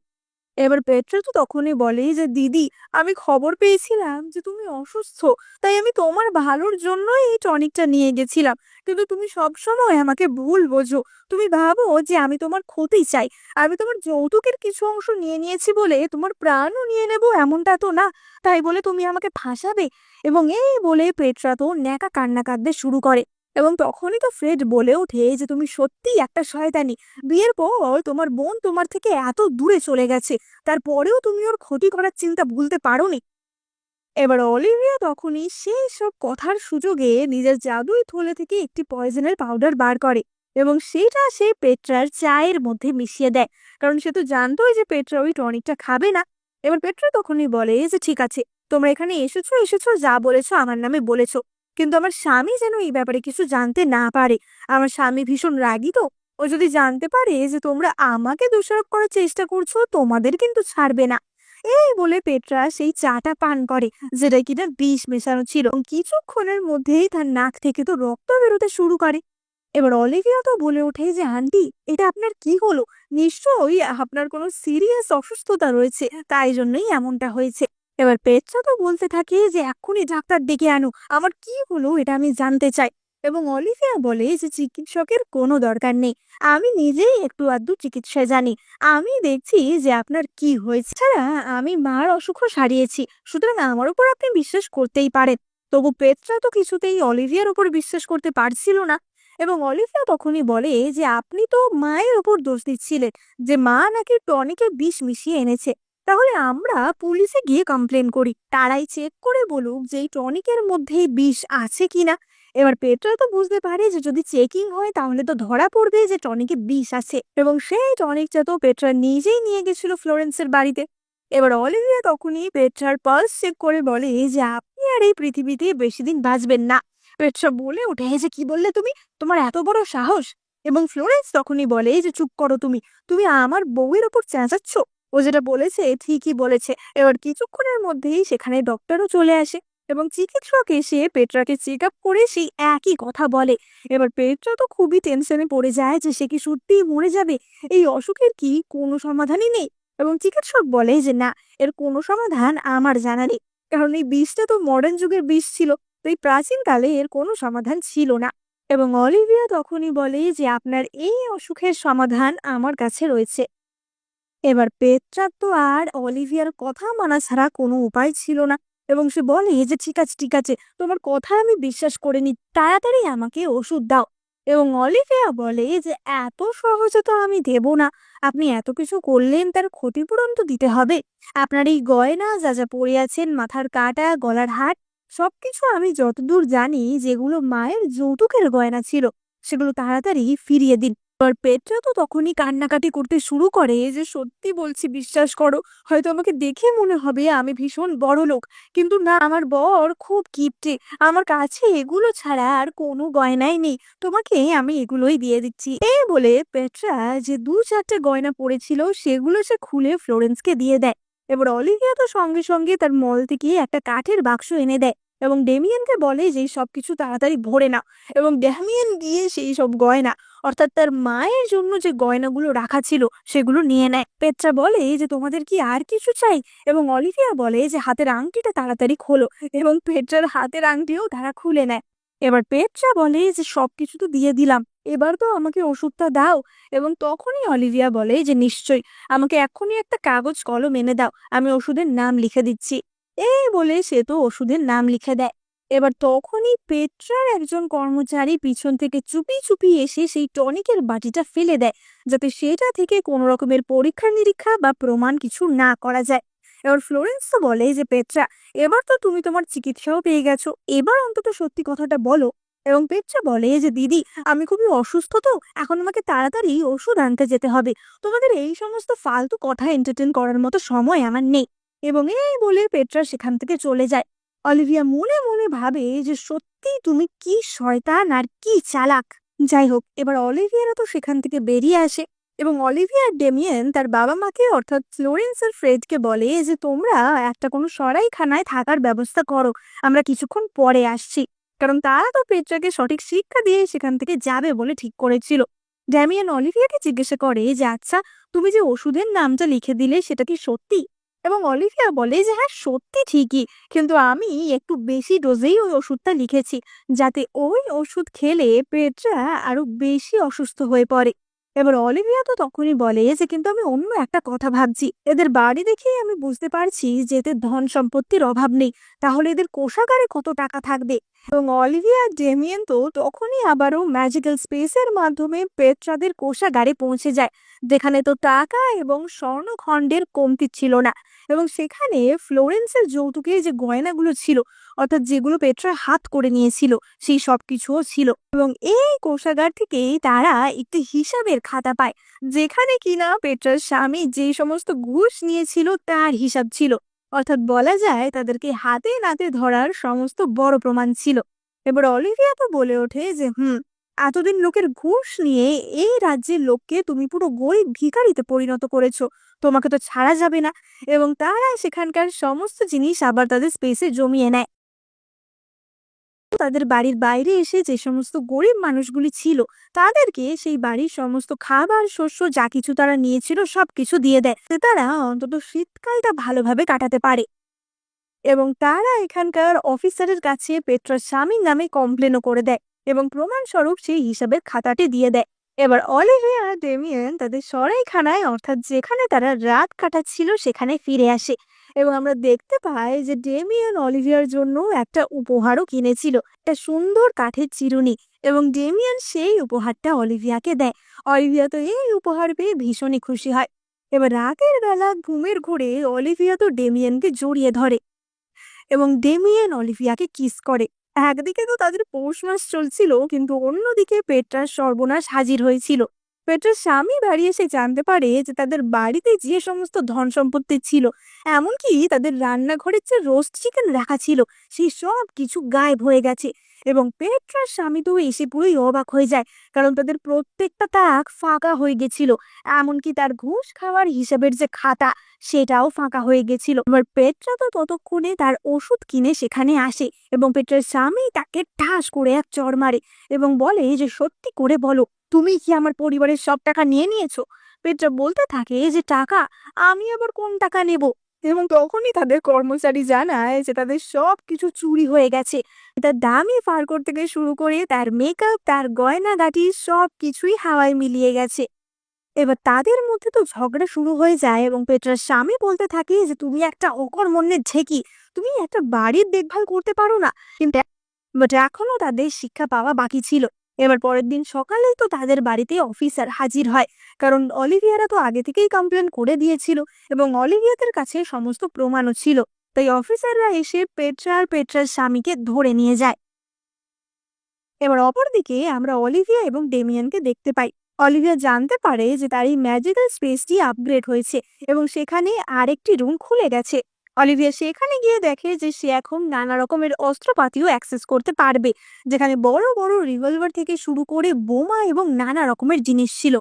এবার পেট্রা তো তখনই বলে যে দিদি, আমি খবর পেয়েছিলাম যে তুমি অসুস্থ, তাই আমি তোমার ভালোর জন্যই এই টনিকটা নিয়ে গেছিলাম। কিন্তু তুমি সব সময় আমাকে ভুল বোঝো, তুমি ভাবো যে আমি তোমার ক্ষতি চাই। আমি তোমার যৌতুকের কিছু অংশ নিয়ে নিয়েছি বলে তোমার প্রাণও নিয়ে নেব এমনটা তো না, তাই বলে তুমি আমাকে ফাঁসাবে? এবং এই বলে পেট্রা তো ন্যাকা কান্না কাঁদতে শুরু করে। এবং তখনই তো ফ্রেড বলে ওঠে যে তুমি সত্যিই একটা শয়তানি, বিয়ের পর তোমার বোন তোমার থেকে এত দূরে চলে গেছে, তারপরেও তুমি ওর ক্ষতি করার চিন্তা ভুলতে পারোনি। এবার অলিভিয়া তখনই সেই সব কথার সুযোগে নিজের জাদুই থলে থেকে একটি পয়জনের পাউডার বার করে এবং সেটা সে পেট্রার চায়ের মধ্যে মিশিয়ে দেয়, কারণ সে তো জানতোই যে পেট্রা ওই টনিকটা খাবে না। এবার পেট্রা তখনই বলে যে ঠিক আছে, তোমরা এখানে এসেছো এসেছো, যা বলেছো আমার নামে বলেছো, কিন্তু আমার স্বামী যেন এই ব্যাপারে কিছু জানতে না পারে। আমার স্বামী ভীষণ রাগী তো, ও যদি জানতে পারে যে তোমরা আমাকে দোষারোপ করার চেষ্টা করছো, তোমাদের কিন্তু ছাড়বে না। এই বলে পেট্রা সেই চাটা পান করে, যেটা কিনা বিষ মেশানো ছিল। কিছুক্ষণের মধ্যেই তার নাক থেকে তো রক্ত বেরোতে শুরু করে। এবার অলিভিয়া তো বলে ওঠে যে আন্টি, এটা আপনার কি হলো? নিশ্চয়ই আপনার কোনো সিরিয়াস অসুস্থতা রয়েছে, তাই জন্যই এমনটা হয়েছে। এবার পেট্রা তো বলতে থাকে যে এক্ষুনি ডাক্তার ডেকে আনো, আমার কি হলো এটা আমি জানতে চাই। এবং অলিভিয়া বলে যে চিকিৎসকের কোনো দরকার নেই, আমি নিজেই একটু আধটু চিকিৎসা জানি, আমি দেখছি যে আপনার কি হয়েছে। ছাড়া আমি মার অসুখও সারিয়েছি, সুতরাং আমার উপর আপনি বিশ্বাস করতেই পারেন। তবু পেট্রা তো কিছুতেই অলিভিয়ার উপর বিশ্বাস করতে পারছিল না। এবং অলিভিয়া তখনই বলে যে আপনি তো মায়ের ওপর দোষ দিচ্ছিলেন যে মা নাকি টনিকে বিষ মিশিয়ে এনেছে, তাহলে আমরা পুলিশে গিয়ে কমপ্লেন করি, তারাই চেক করে বলুক যে এই টনিকের মধ্যে বিষ আছে কিনা। এবার পেট্রা তো বুঝতে পারে যে যদি চেকিং হয় তাহলে তো ধরা পড়বে যে টনিকে বিষ আছে, এবং সেই টনিকটা তো পেট্রা নিজেই নিয়ে গেছিল ফ্লোরেন্সের বাড়িতে। এবার অলিভিয়া তখনই পেট্রার পালস চেক করে বলে যে আপনি আর এই পৃথিবীতে বেশি দিন বাঁচবেন না। পেট্রা বলে ওঠে যে কি বললে তুমি, তোমার এত বড় সাহস? এবং ফ্লোরেন্স তখনই বলে যে চুপ করো তুমি, তুমি আমার বউয়ের ওপর চেঁচাচ্ছ, ও যেটা বলেছে ঠিকই বলেছে। এবার কিছুক্ষণের মধ্যেই সেখানে ডক্টরও চলে আসে এবং চিকিৎসক এসে পেট্রাকে চেক আপ করে সেই একই কথা বলে। এবার পেট্রা তো খুবই টেনশনে পড়ে যায় যে সে কি সত্যিই মরে যাবে, এই অসুখের কি কোনো সমাধানই নেই। এবং চিকিৎসক বলে যে না, এর কোনো সমাধান আমার জানা নেই, কারণ এই বিষটা তো মডার্ন যুগের বিষ ছিল, তাই প্রাচীনকালে এর কোনো সমাধান ছিল না। এবং অলিভিয়া তখনই বলে যে আপনার এই অসুখের সমাধান আমার কাছে রয়েছে। এবার পেট্রার তো আর অলিভিয়ার কথা মানা ছাড়া কোনো উপায় ছিল না, এবং সে বলে যে ঠিক আছে ঠিক আছে, তোমার কথা আমি বিশ্বাস করিনি, তাড়াতাড়ি আমাকে ওষুধ দাও। এবং অলিভিয়া বলে যে এত সহজে তো আমি দেব না, আপনি এত কিছু করলেন, তার ক্ষতিপূরণ তো দিতে হবে। আপনার এই গয়না যা যা পরে আছেন, মাথার কাটা, গলার হার, সবকিছু আমি যতদূর জানি যেগুলো মায়ের যৌতুকের গয়না ছিল, সেগুলো তাড়াতাড়ি ফিরিয়ে দিন। এবার পেট্রা তো তখনই কান্নাকাটি করতে শুরু করে যে সত্যি বলছি, বিশ্বাস করো, হয়তো আমাকে দেখে মনে হবে আমি ভীষণ বড় লোক, কিন্তু না, আমার বর খুব কিপটে, আমার কাছে এগুলো ছাড়া আর কোনো গয়নাই নেই, তোমাকে আমি এগুলোই দিয়ে দিচ্ছি। এই বলে পেট্রা যে দু চারটে গয়না পড়েছিল সেগুলো সে খুলে ফ্লোরেন্সকে দিয়ে দেয়। এবার অলিভিয়া তো সঙ্গে সঙ্গে তার মল থেকে একটা কাঠের বাক্স এনে দেয় এবং ডেমিয়ানকে বলে যে এই সবকিছু তাড়াতাড়ি ভরে নাও। এবং ডেমিয়ান গিয়ে সেই সব গয়না, অর্থাৎ তার মায়ের জন্য যে গয়নাগুলো রাখা ছিল সেগুলো নিয়ে নেয়। পেট্রা বলে যে তোমাদের কি আর কিছু চাই? এবং অলিভিয়া বলে যে হাতের আংটিটা তাড়াতাড়ি খোলো। এবং পেট্রার হাতের আংটিও তারা খুলে নেয়। এবার পেট্রা বলে যে সবকিছু তো দিয়ে দিলাম, এবার তো আমাকে ওষুধটা দাও। এবং তখনই অলিভিয়া বলে যে নিশ্চয়ই, আমাকে এক্ষুনি একটা কাগজ কলম এনে দাও, আমি ওষুধের নাম লিখে দিচ্ছি। এই বলে সে তো ওষুধের নাম লিখে দেয়। এবার তখনই পেট্রার একজন কর্মচারী পিছন থেকে চুপি চুপি এসে সেই টনিকের বাটিটা ফেলে দেয়, যাতে সেটা থেকে কোনো রকমের পরীক্ষা নিরীক্ষা বা প্রমাণ কিছু না করা যায়। এবার ফ্লোরেন্স তো বলে যে পেট্রা, এবার তো তুমি তোমার চিকিৎসাও পেয়ে গেছো, এবার অন্তত সত্যি কথাটা বলো। এবং পেট্রা বলে যে দিদি, আমি খুবই অসুস্থ, তো এখন আমাকে তাড়াতাড়ি ওষুধ আনতে যেতে হবে, তোমাদের এই সমস্ত ফালতু কথা এন্টারটেন করার মতো সময় আমার নেই। এবং এই বলে পেট্রা সেখান থেকে চলে যায়। অলিভিয়া মনে মনে ভাবে যে সত্যি তুমি কি শয়তান আর কি চালাক। যাই হোক, এবার অলিভিয়ারা তো সেখান থেকে বেরিয়ে আসে। এবং অলিভিয়া আর ডেমিয়েন তার বাবা মাকে, অর্থাৎ ফ্লোরেন্স আর ফ্রেডকে বলে যে তোমরা একটা কোনো সরাইখানায় থাকার ব্যবস্থা করো, আমরা কিছুক্ষণ পরে আসছি। কারণ তারা তো পেট্রাকে সঠিক শিক্ষা দিয়ে সেখান থেকে যাবে বলে ঠিক করেছিল। ড্যামিয়েন অলিভিয়াকে জিজ্ঞাসা করে যে আচ্ছা, তুমি যে ওষুধের নামটা লিখে দিলে সেটা কি সত্যি? এবং অলিভিয়া বলে যে হ্যাঁ সত্যি ঠিকই, কিন্তু আমি একটু বেশি ডোজেই ওই ওষুধটা লিখেছি, যাতে ওই ওষুধ খেলে পেট্রা আরো বেশি অসুস্থ হয়ে পড়ে। এবার অলিভিয়া তো তখনই বলে যে কিন্তু আমি অন্য একটা কথা ভাবছি, এদের বাড়ি দেখেই আমি বুঝতে পারছি যে এদের ধন সম্পত্তির অভাব নেই, তাহলে এদের কোষাগারে কত টাকা থাকবে। এবং অলিভিয়া আর ডেমিয়েন তো তখনই আবারও ম্যাজিক্যাল স্পেসের মাধ্যমে পেট্রাদের কোষাগারে পৌঁছে যায়, যেখানে তো টাকা এবং স্বর্ণখণ্ডের কমতি ছিল না। এবং সেখানে ফ্লোরেন্সের যৌতুকে যে গয়নাগুলো ছিল, অর্থাৎ যেগুলো পেট্রা হাত করে নিয়েছিল, সেই সব কিছুও ছিল। এবং এই কোষাগার থেকেই তারা একটি হিসাবের খাতা পায়, যেখানে কিনা পেট্রার স্বামী যে সমস্ত ঘুষ নিয়েছিল তার হিসাব ছিল। অর্থাৎ বলা যায় তাদেরকে হাতে নাতে ধরার সমস্ত বড় প্রমাণ ছিল। এবার অলিভিয়া তো বলে ওঠে যে এতদিন লোকের ঘুষ নিয়ে এই রাজ্যের লোককে তুমি পুরো গরিব ভিখারিতে পরিণত করেছো, তোমাকে তো ছাড়া যাবে না। এবং তারা সেখানকার সমস্ত জিনিস আবার তাদের স্পেসে জমিয়ে নেয়। তাদের বাড়ির বাইরে এসে যে সমস্ত গরিব মানুষগুলি ছিল, তাদেরকে সেই বাড়ির সমস্ত খাবার শস্য যা কিছু তারা নিয়েছিল সবকিছু দিয়ে দেয়, যাতে তারা অন্তত শীতকালটা ভালোভাবে কাটাতে পারে। এবং তারা এখানকার অফিসারের কাছে পেট্রার স্বামীর নামে কমপ্লেনও করে দেয়, এবং প্রমাণস্বরূপ সেই হিসাবের খাতাটি দিয়ে দেয়। এবার অলিভিয়া আর ডেমিয়েন তাদের সরাইখানায়, অর্থাৎ যেখানে তারা রাত কাটাচ্ছিল, সেখানে ফিরে আসে। এবং আমরা দেখতে পাই যে ডেমিয়েন অলিভিয়ার জন্য একটা উপহারও কিনেছিল, একটা সুন্দর কাঠের চিরুনি। এবং ডেমিয়েন সেই উপহারটা অলিভিয়াকে দেয়। অলিভিয়া তো এই উপহার পেয়ে ভীষণই খুশি হয়। এবার রাতের বেলা ঘুমের ঘোরে অলিভিয়া তো ডেমিয়েনকে জড়িয়ে ধরে এবং ডেমিয়েন অলিভিয়াকে কিস করে। একদিকে তো তাদের পৌষ মাস চলছিল, কিন্তু অন্যদিকে পেট্রার সর্বনাশ হাজির হয়েছিল। পেট্রার স্বামী বাড়ি এসে জানতে পারে যে তাদের বাড়িতে যে সমস্ত ধন সম্পত্তি ছিল, এমনকি তাদের রান্নাঘরের যে রোস্ট চিকেন রাখা ছিল, সেই সব কিছু গায়েব হয়ে গেছে। এবং পেট্রার স্বামী তো এসে পুরোই অবাক হয়ে যায়, কারণ তাদের প্রত্যেকটা তাক ফাঁকা হয়ে গেছিল, এমনকি তার ঘুষ খাওয়ার হিসাবের যে খাতা, সেটাও ফাঁকা হয়ে গেছিল। এবার পেট্রা তো ততক্ষণে তার ওষুধ কিনে সেখানে আসে, এবং পেট্রার স্বামী তাকে ঠাস করে এক চড় মারে এবং বলে যে সত্যি করে বলো, তুমি কি আমার পরিবারের সব টাকা নিয়ে নিয়েছো? পেট্রা বলতে থাকে যে টাকা? আমি আবার কোন টাকা নেব? এবং তখনই তাদের কর্মচারী জানায় যে তাদের সব কিছু চুরি হয়ে গেছে। তার দামি ফার্কর থেকে শুরু করে তার মেকআপ, তার গয়নাগাটি সব কিছুই হাওয়ায় মিলিয়ে গেছে। এবার তাদের মধ্যে তো ঝগড়া শুরু হয়ে যায়, এবং পেট্রার স্বামী বলতে থাকে যে তুমি একটা অকর্মণ্যের ঢেকি, তুমি একটা বাড়ির দেখভাল করতে পারো না। কিন্তু বাট এখনো তাদের শিক্ষা পাওয়া বাকি ছিল। এবার পরের দিন সকালেই তো তাদের বাড়িতে অফিসার হাজির হয়, কারণ অলিভিয়ারা তো আগে থেকেই কমপ্লেন করে দিয়েছিল, এবং অলিভিয়াদের কাছে সমস্ত প্রমাণও ছিল। তাই অফিসাররা এসে পেট্রা আর পেট্রার স্বামীকে ধরে নিয়ে যায়। এবার অপরদিকে আমরা অলিভিয়া এবং ডেমিয়ানকে দেখতে পাই। অলিভিয়া জানতে পারে যে তার এই ম্যাজিক্যাল স্পেসটি আপগ্রেড হয়েছে, এবং সেখানে আরেকটি রুম খুলে গেছে। অলিভিয়া সেখানে গিয়ে দেখে যে সে এখন নানা রকমের অস্ত্রপাতিও অ্যাক্সেস করতে পারবে, যেখানে বড় বড় রিভলভার থেকে শুরু করে বোমা এবং নানা রকমের জিনিস ছিল।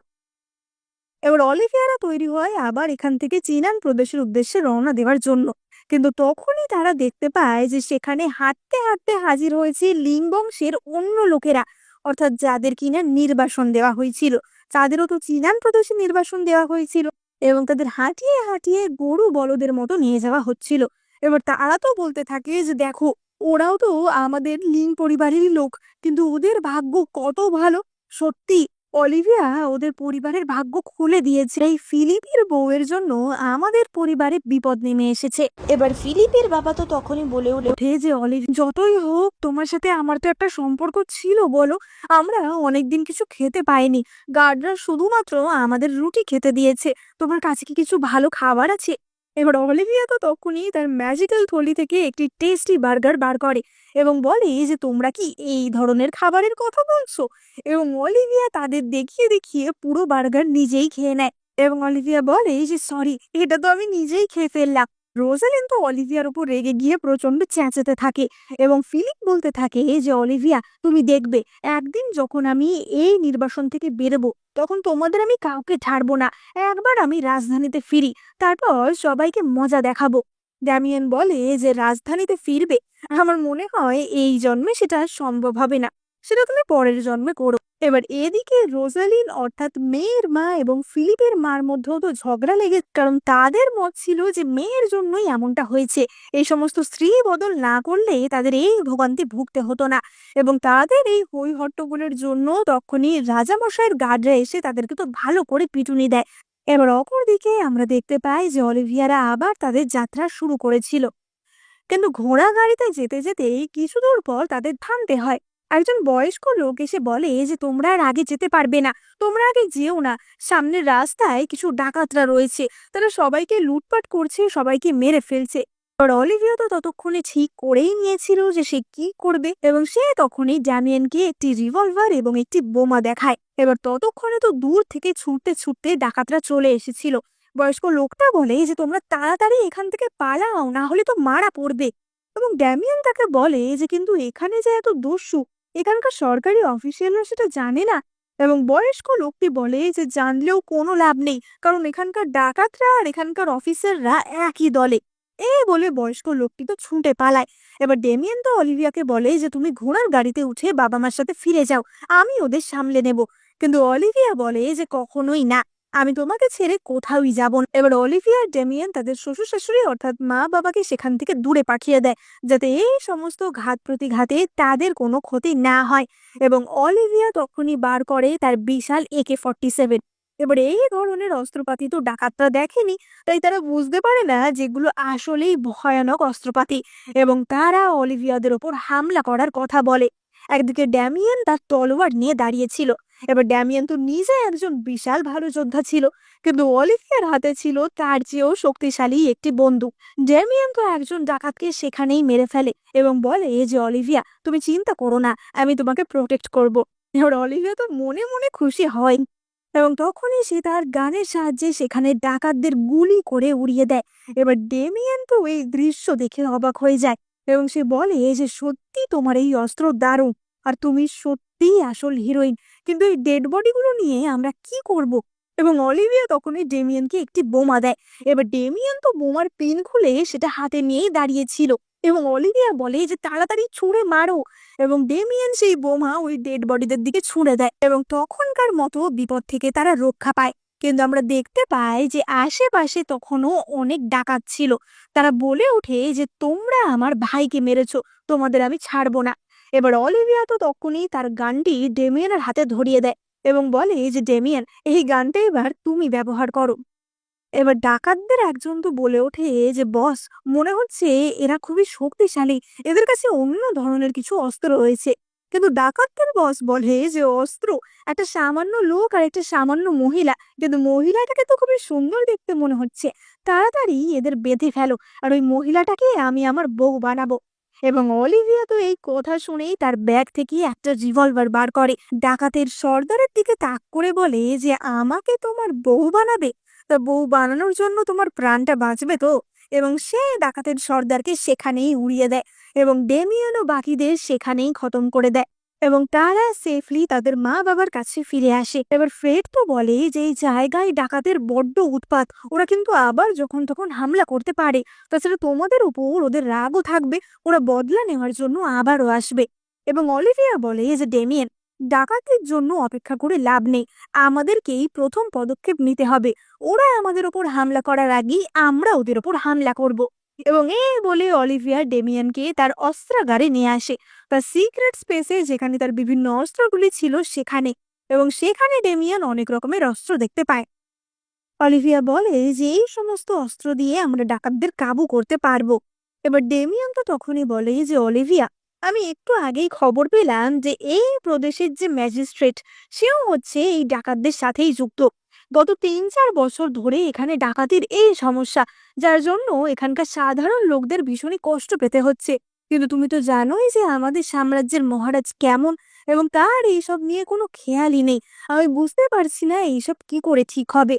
এবার অলিভিয়ারা তৈরি হয় আবার এখান থেকে চিনান প্রদেশের উদ্দেশ্যে রওনা দেওয়ার জন্য। কিন্তু তখনই তারা দেখতে পায় যে সেখানে হাঁটতে হাঁটতে হাজির হয়েছে লিং বংশের অন্য লোকেরা, অর্থাৎ যাদের কিনা নির্বাসন দেওয়া হয়েছিল। তাদেরও তো চিনান প্রদেশে নির্বাসন দেওয়া হয়েছিল এবং তাদের হাঁটিয়ে হাঁটিয়ে গরু বলদের মতো নিয়ে যাওয়া হচ্ছিল। এবার তারা তো বলতে থাকে যে দেখো, ওরাও তো আমাদের লিং পরিবারেরই লোক, কিন্তু ওদের ভাগ্য কত ভালো। সত্যি অলিভিয়া ওদের পরিবারের ভাগ্য খুলে দিয়েছে। এই ফিলিপের বউয়ের জন্য আমাদের পরিবারে বিপদ নেমে এসেছে। এবার ফিলিপের বাবা তো তখনই বলে ওঠে যে অলিভিয়া, যতই হোক তোমার সাথে আমার তো একটা সম্পর্ক ছিল বলো। আমরা অনেকদিন কিছু খেতে পাইনি, গার্ডরা শুধুমাত্র আমাদের রুটি খেতে দিয়েছে। তোমার কাছে কি কিছু ভালো খাবার আছে? এবার অলিভিয়া তো তখনই তার ম্যাজিক্যাল থলি থেকে একটি টেস্টি বার্গার বার করে এবং বলে যে তোমরা কি এই ধরনের খাবারের কথা বলছো? এবং অলিভিয়া তাদের দেখিয়ে দেখিয়ে পুরো বার্গার নিজেই খেয়ে নেয় এবং অলিভিয়া বলে যে সরি, এটা তো আমি নিজেই খেয়ে ফেললাম। রোজালিন তো অলিভিয়ার উপর রেগে গিয়ে প্রচন্ড চেঁচাতে থাকে এবং ফিলিপ বলতে থাকে যে অলিভিয়া, তুমি দেখবে একদিন যখন আমি এই নির্বাসন থেকে বেরোবো, তখন তোমাদের আমি কাউকে ছাড়বো না। একবার আমি রাজধানীতে ফিরি, তারপর সবাইকে মজা দেখাবো। ড্যামিয়েন বলে যে রাজধানীতে ফিরবে? আমার মনে হয় এই জন্মে সেটা সম্ভব হবে না, সেটা তুমি পরের জন্মে করো। এবার এদিকে রোজালিন অর্থাৎ মেয়ের মা এবং ফিলিপের মার মধ্যেও তো ঝগড়া লেগে, কারণ তাদের মত ছিল যে মেয়ের জন্যই এমনটা হয়েছে। এই সমস্ত স্ত্রী বদল না করলে তাদের এই ভোগান্তি ভুগতে হতো না এবং তাদের এই হই হট্টগোলের জন্য তখনই রাজামশাইয়ের গার্ডরা এসে তাদেরকে তো ভালো করে পিটুনি দেয়। এবার অপরদিকে আমরা দেখতে পাই যে অলিভিয়ারা আবার তাদের যাত্রা শুরু করেছিল, কিন্তু ঘোড়া গাড়িতে যেতে যেতে কিছু দূর পর তাদের থামতে হয়। একজন বয়স্ক লোক এসে বলে যে তোমরা আর আগে যেতে পারবে না, তোমরা আগে যেও না। সামনের রাস্তায় কিছু ডাকাতরা রয়েছে, তারা সবাইকে লুটপাট করছে, সবাইকে মেরে ফেলছে। আর অলিভিয়া তো ততক্ষণে ঠিক করেই নিয়েছিল যে সে কি করবে এবং সে তখনই ড্যামিয়েনকে একটি রিভলভার এবং একটি বোমা দেখায়। এবার ততক্ষণে তো দূর থেকে ছুটতে ছুটতে ডাকাতরা চলে এসেছিল। বয়স্ক লোকটা বলে যে তোমরা তাড়াতাড়ি এখান থেকে পালাও, না হলে তো মারা পড়বে। এবং ড্যামিয়েন তাকে বলে যে কিন্তু এখানে যে এত দস্যু, এখানকার সরকারি অফিসিয়ালরা সেটা জানে না। এবং বয়স্ক লোকটি বলে যে জানলেও কোনো লাভ নেই, কারণ এখানকার ডাকাতরা আর এখানকার অফিসাররা একই দলে। এই বলে বয়স্ক লোকটি তো ছুটে পালায়। এবার ডেমিয়েন তো অলিভিয়াকে বলে যে তুমি ঘোড়ার গাড়িতে উঠে বাবা মার সাথে ফিরে যাও, আমি ওদের সামলে নেব। কিন্তু অলিভিয়া বলে যে কখনোই না, আমি তোমাকে ছেড়ে কোথাওই যাব না। এবার অলিভিয়া আর ডেমিয়েন তাদের শ্বশুর শাশুড়ি অর্থাৎ মা বাবাকে সেখান থেকে দূরে পাঠিয়ে দেয়, যাতে এই সমস্ত ঘাত প্রতিঘাতে তাদের কোনো ক্ষতি না হয়। এবং অলিভিয়া তখনই বার করে তার বিশাল AK-47। এবার এই ধরনের অস্ত্রপাতি তো ডাকাতরা দেখেনি, তাই তারা বুঝতে পারে না যেগুলো আসলেই ভয়ানক অস্ত্রপাতি এবং তারা অলিভিয়াদের ওপর হামলা করার কথা বলে। একদিকে ড্যামিয়েন তার তলোয়ার নিয়ে দাঁড়িয়েছিল। এবার ড্যামিয়েন তো নিজে একজন বিশাল ভালো যোদ্ধা ছিল, কিন্তু অলিভিয়ার হাতে ছিল তার চেয়েও শক্তিশালী একটি বন্দুক। ড্যামিয়েন তো একজন ডাকাতকে সেখানেই মেরে ফেলে এবং বলে যে অলিভিয়া, তুমি চিন্তা করো না, আমি তোমাকে প্রোটেক্ট করব। এবার অলিভিয়া তো মনে মনে খুশি হয় এবং তখনই সে তার গানের সাহায্যে সেখানে ডাকাতদের গুলি করে উড়িয়ে দেয়। এবার ডেমিয়েন তো এই দৃশ্য দেখে অবাক হয়ে যায় এবং সে বলে যে সত্যি তোমার এই অস্ত্র দারুণ, আর তুমি সত্যিই আসল হিরোইন, কিন্তু এই ডেড বডিগুলো নিয়ে আমরা কি করব? এবং অলিভিয়া তখনই ডেমিয়েনকে একটি বোমা দেয়। এবার ডেমিয়েন তো বোমার পিন খুলে সেটা হাতে নিয়েই দাঁড়িয়েছিল এবং অলিভিয়া বলে যে তাড়াতাড়ি ছুঁড়ে মারো, এবং ডেমিয়েন সেই বোমা ওই ডেড বডিদের দিকে ছুঁড়ে দেয় এবং তখনকার মতো বিপদ থেকে তারা রক্ষা পায়। কিন্তু আমরা দেখতে পাই যে আশেপাশে তখনও অনেক ডাকাত ছিল। তারা বলে ওঠে যে তোমরা আমার ভাইকে মেরেছো, তোমাদের আমি ছাড়বো না। এবার অলিভিয়া তো তখনই তার গানটি ডেমিয়েনের হাতে ধরিয়ে দেয় এবং বলে যে ডেমিয়েন, এই গানটা এবার তুমি ব্যবহার করো। এবার ডাকাতদের একজন তো বলে ওঠে যে বস, মনে হচ্ছে এরা খুবই শক্তিশালী, এদের কাছে অন্য ধরনের কিছু অস্ত্র রয়েছে। কিন্তু ডাকাতদের বস বলে যে অস্ত্র? একটা সামান্য লোক আর একটা সামান্য মহিলা, কিন্তু মহিলাটাকে তো খুবই সুন্দর দেখতে মনে হচ্ছে, তাড়াতাড়ি এদের বেঁধে ফেলো, আর ওই মহিলাটাকে আমি আমার বউ বানাবো। এবং অলিভিয়া তো এই কথা শুনেই তার ব্যাগ থেকে একটা রিভলভার বার করে, ডাকাতের সর্দারের দিকে তাক করে বলে যে আমাকে তোমার বউ বানাবে? তা বউ বানানোর জন্য তোমার প্রাণটা বাঁচবে তো? এবং সে ডাকাতের সর্দারকে সেখানেই উড়িয়ে দেয় এবং ডেমিয়েন ও বাকিদের সেখানেই খতম করে দেয়। এবং তারা সেফলি তাদের মা বাবার কাছে ফিরে আসে। এবার ফ্রেড তো বলে যে এই জায়গায় ডাকাতের বড্ড উৎপাত, ওরা কিন্তু আবার যখন তখন হামলা করতে পারে, তাছাড়া তোমাদের উপর ওদের রাগও থাকবে, ওরা বদলা নেওয়ার জন্য আবারও আসবে। এবং অলিভিয়া বলে যে ডেমিয়েন, ডাকাতের জন্য অপেক্ষা করে লাভ নেই, আমাদেরকেই প্রথম পদক্ষেপ নিতে হবে, ওরা আমাদের ওপর হামলা করার আগেই আমরা ওদের ওপর হামলা করব। এবং এই বলে অলিভিয়া ডেমিয়ানকে তার অস্ত্রাগারে নিয়ে আসে, তার সিক্রেট স্পেসে যেখানে তার বিভিন্ন অস্ত্রগুলি ছিল সেখানে। এবং সেখানে ডেমিয়ান অনেক রকমের অস্ত্র দেখতে পায়। অলিভিয়া বলে যে এই সমস্ত অস্ত্র দিয়ে আমরা ডাকাতদের কাবু করতে পারবো। এবার ডেমিয়ান তো তখনই বলে যে অলিভিয়া, আমি একটু আগেই খবর পেলাম যে এই প্রদেশের যে ম্যাজিস্ট্রেট, সেও হচ্ছে এই ডাকাতদের সাথেই যুক্ত। গত ৩-৪ বছর ধরে এখানে ডাকাতির এই সমস্যা, যার জন্য এখানকার সাধারণ লোকদের ভীষণই কষ্ট পেতে হচ্ছে। কিন্তু তুমি তো জানোই যে আমাদের সাম্রাজ্যের মহারাজ কেমন, এবং তার এইসব নিয়ে কোনো খেয়ালই নেই। আমি বুঝতে পারছি না এইসব কি করে ঠিক হবে।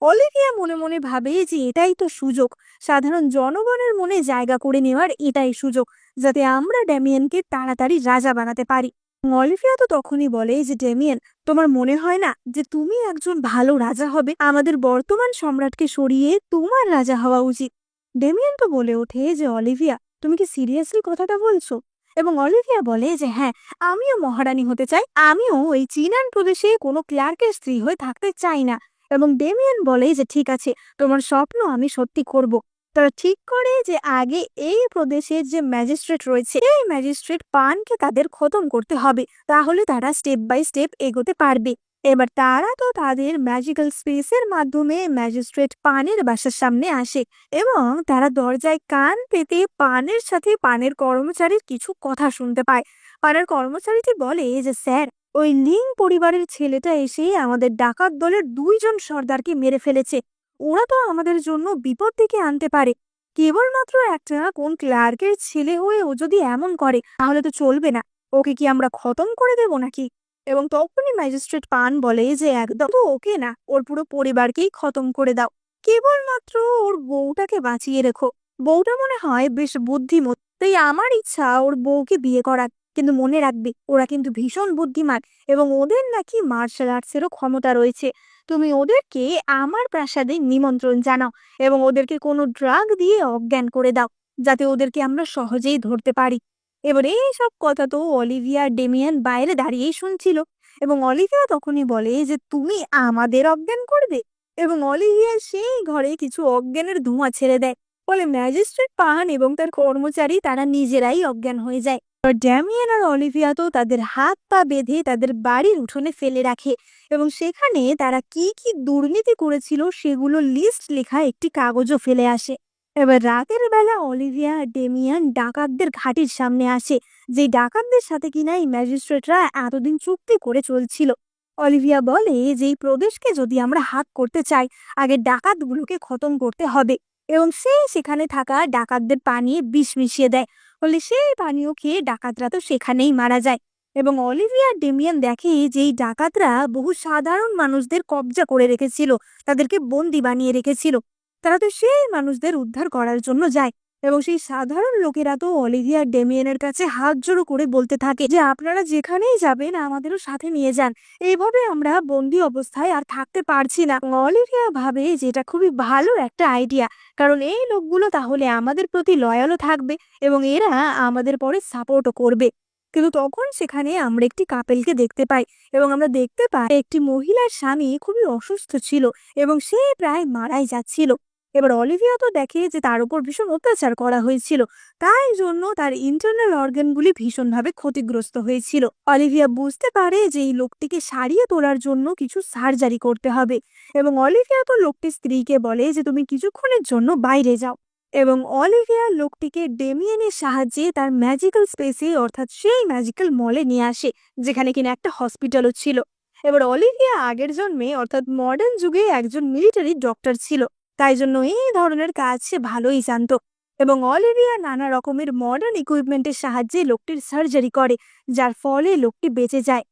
অলিভিয়া মনে মনে ভাবে যে এটাই তো সুযোগ, সাধারণ জনগণের মনে জায়গা করে নেওয়ার এটাই সুযোগ, যাতে আমরা ড্যামিয়েনকে তাড়াতাড়ি রাজা বানাতে পারি। অলিভিয়া তো তখনই বলে যে ড্যামিয়েন, তোমার মনে হয় না যে তুমি একজন ভালো রাজা হবে? আমাদের বর্তমান সম্রাটকে সরিয়ে তোমার রাজা হওয়া উচিত। ড্যামিয়েন তো বলে ওঠে যে অলিভিয়া, তুমি কি সিরিয়াসলি কথাটা বলছো? এবং অলিভিয়া বলে যে হ্যাঁ, আমিও মহারানী হতে চাই, আমিও ওই চিনান প্রদেশে কোনো ক্লার্কের স্ত্রী হয়ে থাকতে চাই না। এবং ডেমিয়ান বলে যে ঠিক আছে, তোমার স্বপ্ন আমি সত্যি করব। তারা ঠিক করে যে আগে এই প্রদেশের যে ম্যাজিস্ট্রেট রয়েছে, এই ম্যাজিস্ট্রেট পানকে তাদের খতম করতে হবে, তাহলে তারা স্টেপ বাই স্টেপ এগোতে পারবে। এবার তারা তো তাদের ম্যাজিক্যাল স্পেসের মাধ্যমে ম্যাজিস্ট্রেট পানের বাসার সামনে আসে, এবং তারা দরজায় কান পেতে পানের সাথে পানের কর্মচারীর কিছু কথা শুনতে পায়। পানের কর্মচারীটি বলে যে স্যার, ওই লিং পরিবারের ছেলেটা এসে আমাদের ডাকাত দলের 2 জন সর্দারকে মেরে ফেলেছে, ওরা তো আমাদের জন্য বিপদ ডেকে আনতে পারে। কেবলমাত্র একটা কোন ক্লার্কের ছেলে হয়ে ও যদি এমন করে তাহলে তো চলবে না, ওকে কি আমরা খতম করে দেব নাকি? এবং তখনই ম্যাজিস্ট্রেট পান বলে যে একদম তো ওকে না, ওর পুরো পরিবারকেই খতম করে দাও, কেবলমাত্র ওর বউটাকে বাঁচিয়ে রেখো। বউটা মনে হয় বেশ বুদ্ধিমতী, তাই আমার ইচ্ছা ওর বউকে বিয়ে করার। কিন্তু মনে রাখবে, ওরা কিন্তু ভীষণ বুদ্ধিমান, এবং ওদের নাকি মার্শাল আর্টসেরও ক্ষমতা রয়েছে। তুমি ওদেরকে আমার প্রাসাদে নিমন্ত্রণ জানাও, এবং ওদেরকে কোনো ড্রাগ দিয়ে অজ্ঞান করে দাও, যাতে ওদেরকে আমরা সহজেই ধরতে পারি। এবার এই সব কথা তো অলিভিয়া আর ডেমিয়ান বাইরে দাঁড়িয়েই শুনছিল। এবং অলিভিয়া তখনই বলে যে তুমি আমাদের অজ্ঞান করবে। এবং অলিভিয়া সেই ঘরে কিছু অজ্ঞানের ধোঁয়া ছেড়ে দেয়, ফলে ম্যাজিস্ট্রেট পান এবং তার কর্মচারী তারা নিজেরাই অজ্ঞান হয়ে যায়। আর ড্যামিয়েন আর অলিভিয়া তো তাদের হাত পা বেঁধে তাদের বাড়ির উঠোনে ফেলে রাখে, এবং সেখানে তারা কি কি দুর্নীতি করেছিল সেগুলো লিস্ট লেখা একটি কাগজও ফেলে আসে। এবার রাতের বেলা অলিভিয়া আর ডেমিয়ান ডাকাতদের ঘাঁটির সামনে আসে, যে ডাকাতদের সাথে কিনা এই ম্যাজিস্ট্রেটরা এতদিন চুক্তি করে চলছিল। অলিভিয়া বলে যে এই প্রদেশকে যদি আমরা হাত করতে চাই, আগে ডাকাতগুলোকে খতম করতে হবে। এবং সেখানে থাকা ডাকাতদের পানিয়ে বিষ মিশিয়ে দেয়, ফলে সেই পানীয় খেয়ে ডাকাতরা তো সেখানেই মারা যায়। এবং অলিভিয়া আর ডেমিয়ান দেখে যে এই ডাকাতরা বহু সাধারণ মানুষদের কবজা করে রেখেছিল, তাদেরকে বন্দি বানিয়ে রেখেছিল। তারা তো সেই মানুষদের উদ্ধার করার জন্য যায়, এবং সেই সাধারণ লোকেরা তো অলিভিয়া আর ডেমিয়ানের কাছে হাত জোড়ো করে বলতে থাকে যে আপনারা যেখানেই যাবেন আমাদেরও সাথে নিয়ে যান, এইভাবে আমরা বন্দি অবস্থায় আর থাকতে পারছি না। অলিভিয়া ভাবে যে এটা খুবই ভালো একটা আইডিয়া, কারণ এই লোকগুলো তাহলে আমাদের প্রতি লয়ালও থাকবে, এবং এরা আমাদের পরে সাপোর্টও করবে। কিন্তু তখন সেখানে আমরা একটি কাপেলকে দেখতে পাই, এবং আমরা দেখতে পাই একটি মহিলার স্বামী খুবই অসুস্থ ছিল, এবং সে প্রায় মারাই যাচ্ছিল। এবার অলিভিয়া তো দেখে যে তার উপর ভীষণ অত্যাচার করা হয়েছিল, তাই জন্য তার ইন্টারনাল অর্গানগুলি ভীষণভাবে ক্ষতিগ্রস্ত হয়েছিল। অলিভিয়া বুঝতে পারে যে এই লোকটিকে সারিয়ে তোলার জন্য কিছু সার্জারি করতে হবে, এবং অলিভিয়া তো লোকটির স্ত্রীকে বলে যে তুমি কিছুক্ষণের জন্য বাইরে যাও। এবং অলিভিয়া লোকটিকে ডেমিয়েনের সাহায্যে তার ম্যাজিক্যাল স্পেসে, অর্থাৎ সেই ম্যাজিক্যাল মলে নিয়ে আসে, যেখানে কিনা একটা হসপিটালও ছিল। এবার অলিভিয়া আগের জন্মে অর্থাৎ মডার্ন যুগে একজন মিলিটারি ডক্টর ছিল, তাই জন্য এই ধরনের কাজ সে ভালোই জানতো। এবং অলিভিয়া নানা রকমের মডার্ন ইকুইপমেন্টের সাহায্যে লোকটির সার্জারি করে, যার ফলে লোকটি বেঁচে যায়।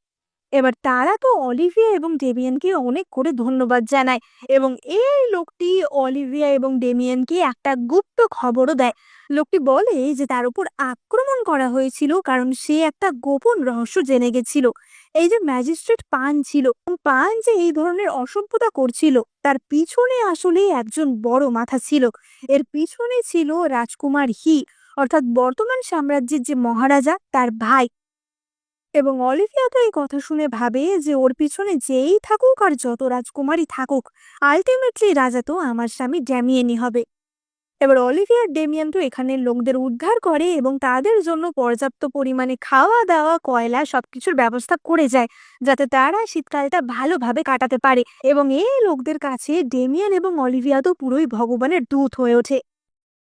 এবার তারা তো অলিভিয়া এবং ডেমিয়ানকে অনেক করে ধন্যবাদ জানায় এবং এই লোকটি অলিভিয়া এবং ডেমিয়ানকে একটা গুপ্ত খবরও দেয়। লোকটি বলে যে তার উপর আক্রমণ করা হয়েছিল কারণ সে একটা গোপন রহস্য জেনে গেছিল। এই যে ম্যাজিস্ট্রেট পান ছিল, পান যে এই ধরনের অসভ্যতা করছিল তার পিছনে আসলে একজন বড় মাথা ছিল। এর পিছনে ছিল রাজকুমার হি, অর্থাৎ বর্তমান সাম্রাজ্যের যে মহারাজা তার ভাই। এবং অলিভিয়া তো এই কথা শুনে ভাবে যে ওর পিছনে যেই থাকুক আর যত রাজকুমারী থাকুক, আলটিমেটলি রাজা তো আমার স্বামী ড্যামিয়েনই হবে। এবার অলিভিয়া ডেমিয়ান তো এখানে লোকদের উদ্ধার করে এবং তাদের জন্য পর্যাপ্ত পরিমাণে খাওয়া দাওয়া, কয়লা সবকিছুর ব্যবস্থা করে যায় যাতে তারা শীতকালটা ভালোভাবে কাটাতে পারে। এবং এই লোকদের কাছে ডেমিয়ান এবং অলিভিয়া তো পুরোই ভগবানের দূত হয়ে ওঠে।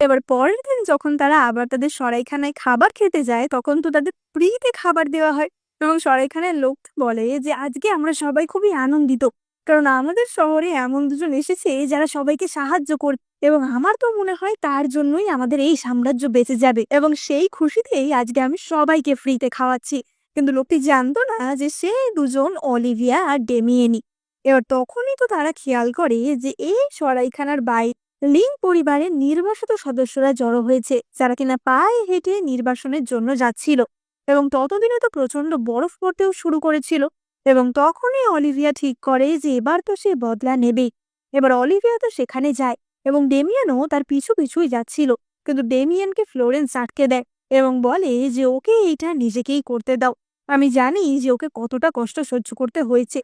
এবার পরের দিন যখন তারা আবার তাদের সরাইখানায় খাবার খেতে যায় তখন তো তাদের ফ্রিতে খাবার দেওয়া হয় এবং সরাইখানার লোক বলে যে আজকে আমরা সবাই খুবই আনন্দিত কারণ আমাদের শহরে এমন দুজন এসেছে যারা সবাইকে সাহায্য করবে এবং আমার তো মনে হয় তার জন্যই আমাদের এই সাম্রাজ্য বেঁচে যাবে এবং সেই খুশিতেই আজকে আমি সবাইকে ফ্রিতে খাওয়াচ্ছি। কিন্তু লোকটি জানতো না যে সেই দুজন অলিভিয়া আর ডেমিয়েনি। এবার তখনই তো তারা খেয়াল করে যে এই সরাইখানার বাইরে লিং পরিবারের নির্বাসিত সদস্যরা জড়ো হয়েছে যারা কিনা পায়ে হেঁটে নির্বাসনের জন্য যাচ্ছিল এবং ততদিনে তো প্রচন্ড বরফ পড়তেও শুরু করেছিল। এবং তখনই অলিভিয়া ঠিক করে যে এবার তো সে বদলা নেবে। এবার অলিভিয়া তো সেখানে যায় এবং ডেমিয়ানও তার পিছু পিছুই যাচ্ছিল, কিন্তু ডেমিয়ানকে ফ্লোরেন্স আটকে দেয় এবং বলে যে ওকে এইটা নিজেকেই করতে দাও, আমি জানি যে ওকে কতটা কষ্ট সহ্য করতে হয়েছে।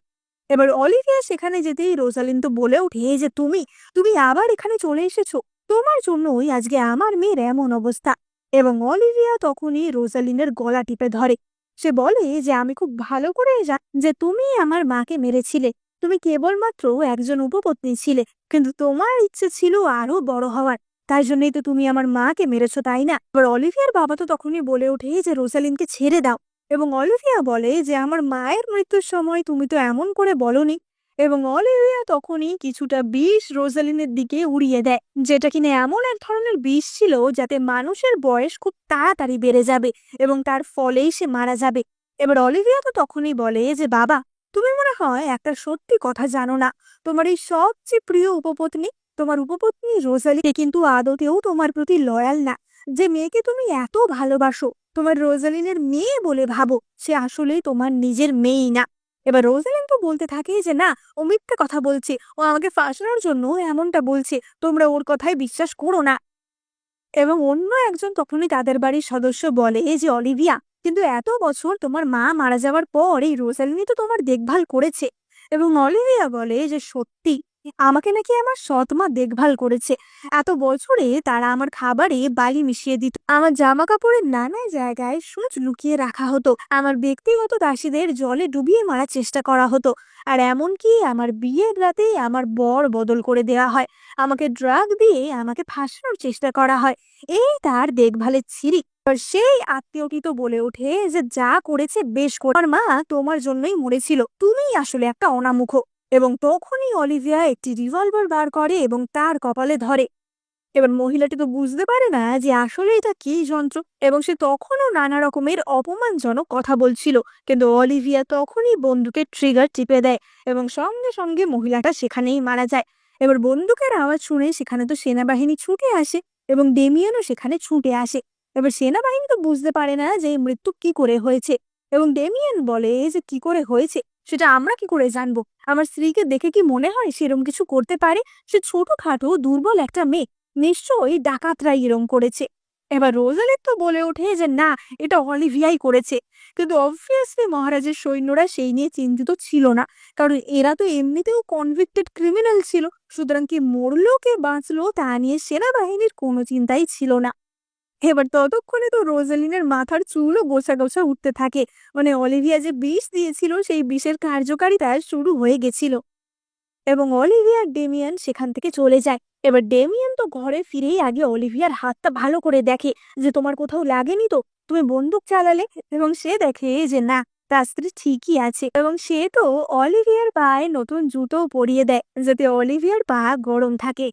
এবার অলিভিয়া সেখানে যেতেই রোজালিন তো বলে ওঠে যে তুমি তুমি আবার এখানে চলে এসেছো, তোমার জন্যই আজকে আমার মেয়ের এমন অবস্থা। এবং অলিভিয়া তখনই রোজালিনের গলা টিপে ধরে। সে বলে যে আমি খুব ভালো করে জানি যে তুমি আমার মাকে মেরেছিলে, তুমি কেবলমাত্র একজন উপপত্নী ছিলে, কিন্তু তোমার ইচ্ছে ছিল আরো বড় হওয়ার, তাই জন্যই তো তুমি আমার মাকে মেরেছো, তাই না? এবার অলিভিয়ার বাবা তো তখনই বলে ওঠে যে রোজালিনকে ছেড়ে দাও। এবং অলিভিয়া বলে যে আমার মায়ের মৃত্যুর সময় তুমি তো এমন করে বলনি। এবং অলিভিয়া তখনই কিছুটা বিষ রোজালিনের দিকে উড়িয়ে দেয়, যেটা কিনা এমন এক ধরনের বিষ ছিল যাতে মানুষের বয়স খুব তাড়াতাড়ি বেড়ে যাবে এবং তার ফলেই সে মারা যাবে। এবার অলিভিয়া তো তখনই বলে যে বাবা, তুমি মনে হয় একটা সত্যি কথা জানো না, তোমার এই সবচেয়ে প্রিয় উপপত্নী, তোমার উপপত্নী রোজালি কিন্তু আদতেও তোমার প্রতি লয়াল না। যে মেয়েকে তুমি এত ভালোবাসো, তোমার রোজালিনের মেয়ে বলে ভাবো, সে আসলেই তোমার নিজের মেয়েই না। এবার রোজালিন তো বলতে থাকে যে না, ও মিথ্যা কথা বলছে, ও আমাকে ফাঁসানোর জন্য এমনটা বলছে, তোমরা ওর কথায় বিশ্বাস করো না। এবং অন্য একজন তখনই তাদের বাড়ির সদস্য বলে যে অলিভিয়া, কিন্তু এত বছর তোমার মা মারা যাওয়ার পর এই রোজালিনী তো তোমার দেখভাল করেছে। এবং অলিভিয়া বলে যে সত্যি, আমাকে নাকি আমার সৎ মা দেখভাল করেছে। এত বছরে তারা আমার খাবারে বালি মিশিয়ে দিত, আমার জামা কাপড়ের নানা জায়গায় সূচ লুকিয়ে রাখা হতো, আমার ব্যক্তিগত দাসীদের জলে ডুবিয়ে মারার চেষ্টা করা হতো, আর এমনকি আমার বিয়ের রাতে আমার বর বদল করে দেওয়া হয়, আমাকে ড্রাগ দিয়ে আমাকে ফাঁসানোর চেষ্টা করা হয়। এই তার দেখভালের ছিরি। আর সেই আত্মীয়টি তো বলে ওঠে যে যা করেছে বেশ করে, আমার মা তোমার জন্যই মরেছিল, তুমি আসলে একটা অনামুখ। এবং তখনই অলিভিয়া একটি রিভলভার বার করে এবং তার কপালে ধরে। এবার মহিলাটি তো বুঝতে পারে না যে আসলে এটা কি যন্ত্র এবং সে তখনও নানা রকমের অপমানজনক কথা বলছিল, কিন্তু অলিভিয়া তখনই বন্দুকের ট্রিগার টিপে দেয় এবং সঙ্গে সঙ্গে মহিলাটা সেখানেই মারা যায়। এবার বন্দুকের আওয়াজ শুনে সেখানে তো সেনাবাহিনী ছুটে আসে এবং ডেমিয়ানও সেখানে ছুটে আসে। এবার সেনাবাহিনী তো বুঝতে পারে না যে এই মৃত্যু কি করে হয়েছে এবং ডেমিয়ান বলে যে কি করে হয়েছে সেটা আমরা কি করে জানবো, আমার স্ত্রীকে দেখে কি মনে হয় সেরকম কিছু করতে পারে? সে ছোটখাটো দুর্বল একটা মেয়ে, নিশ্চয়ই ডাকাতরাই এরম করেছে। এবার রোজালিন তো বলে ওঠে যে না, এটা অলিভিয়াই করেছে। কিন্তু অবভিয়াসলি মহারাজের সৈন্যরা সেই নিয়ে চিন্তিত ছিল না, কারণ এরা তো এমনিতেও কনভিক্টেড ক্রিমিনাল ছিল, সুতরাং কি মরলো কে বাঁচলো তা নিয়ে সেনাবাহিনীর কোনো চিন্তাই ছিল না। এবার ততক্ষণে তো রোজালিনের মাথার চুলও গোছা গোছা উঠতে থাকে, মানে অলিভিয়া যে বিষ দিয়েছিল সেই বিষের কার্যকারিতা শুরু হয়ে গেছিল। এবং অলিভিয়া আর ডেমিয়ান সেখান থেকে চলে যায়। এবার ডেমিয়ান তো ঘরে ফিরেই আগে অলিভিয়ার হাতটা ভালো করে দেখে যে তোমার কোথাও লাগেনি তো, তুমি বন্দুক চালালে? এবং সে দেখে যে না, তার স্ত্রী ঠিকই আছে এবং সে তো অলিভিয়ার পায়ে নতুন জুতোও পরিয়ে দেয় যাতে অলিভিয়ার পা গরম থাকে।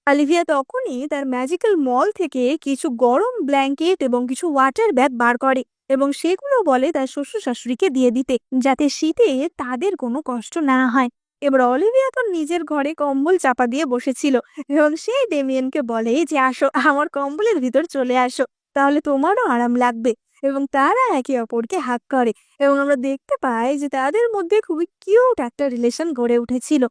অলিভিয়া তখনই তার ম্যাজিক্যাল মল থেকে কিছু গরম ব্ল্যাঙ্কেট এবং কিছু ওয়াটার ব্যাগ বার করে এবং সেগুলো বলে তার শ্বশুর শাশুড়িকে দিয়ে দিতে, যাতে শীতে তাদের কোনো কষ্ট না হয়। এবার অলিভিয়া তো নিজের ঘরে কম্বল চাপা দিয়ে বসেছিল এবং সে ডেমিয়েনকে বলে যে আসো, আমার কম্বলের ভিতর চলে আসো, তাহলে তোমারও আরাম লাগবে। এবং তারা একে অপরকে হাত করে এবং আমরা দেখতে পাই যে তাদের মধ্যে খুবই কিউট একটা রিলেশন গড়ে উঠেছিল।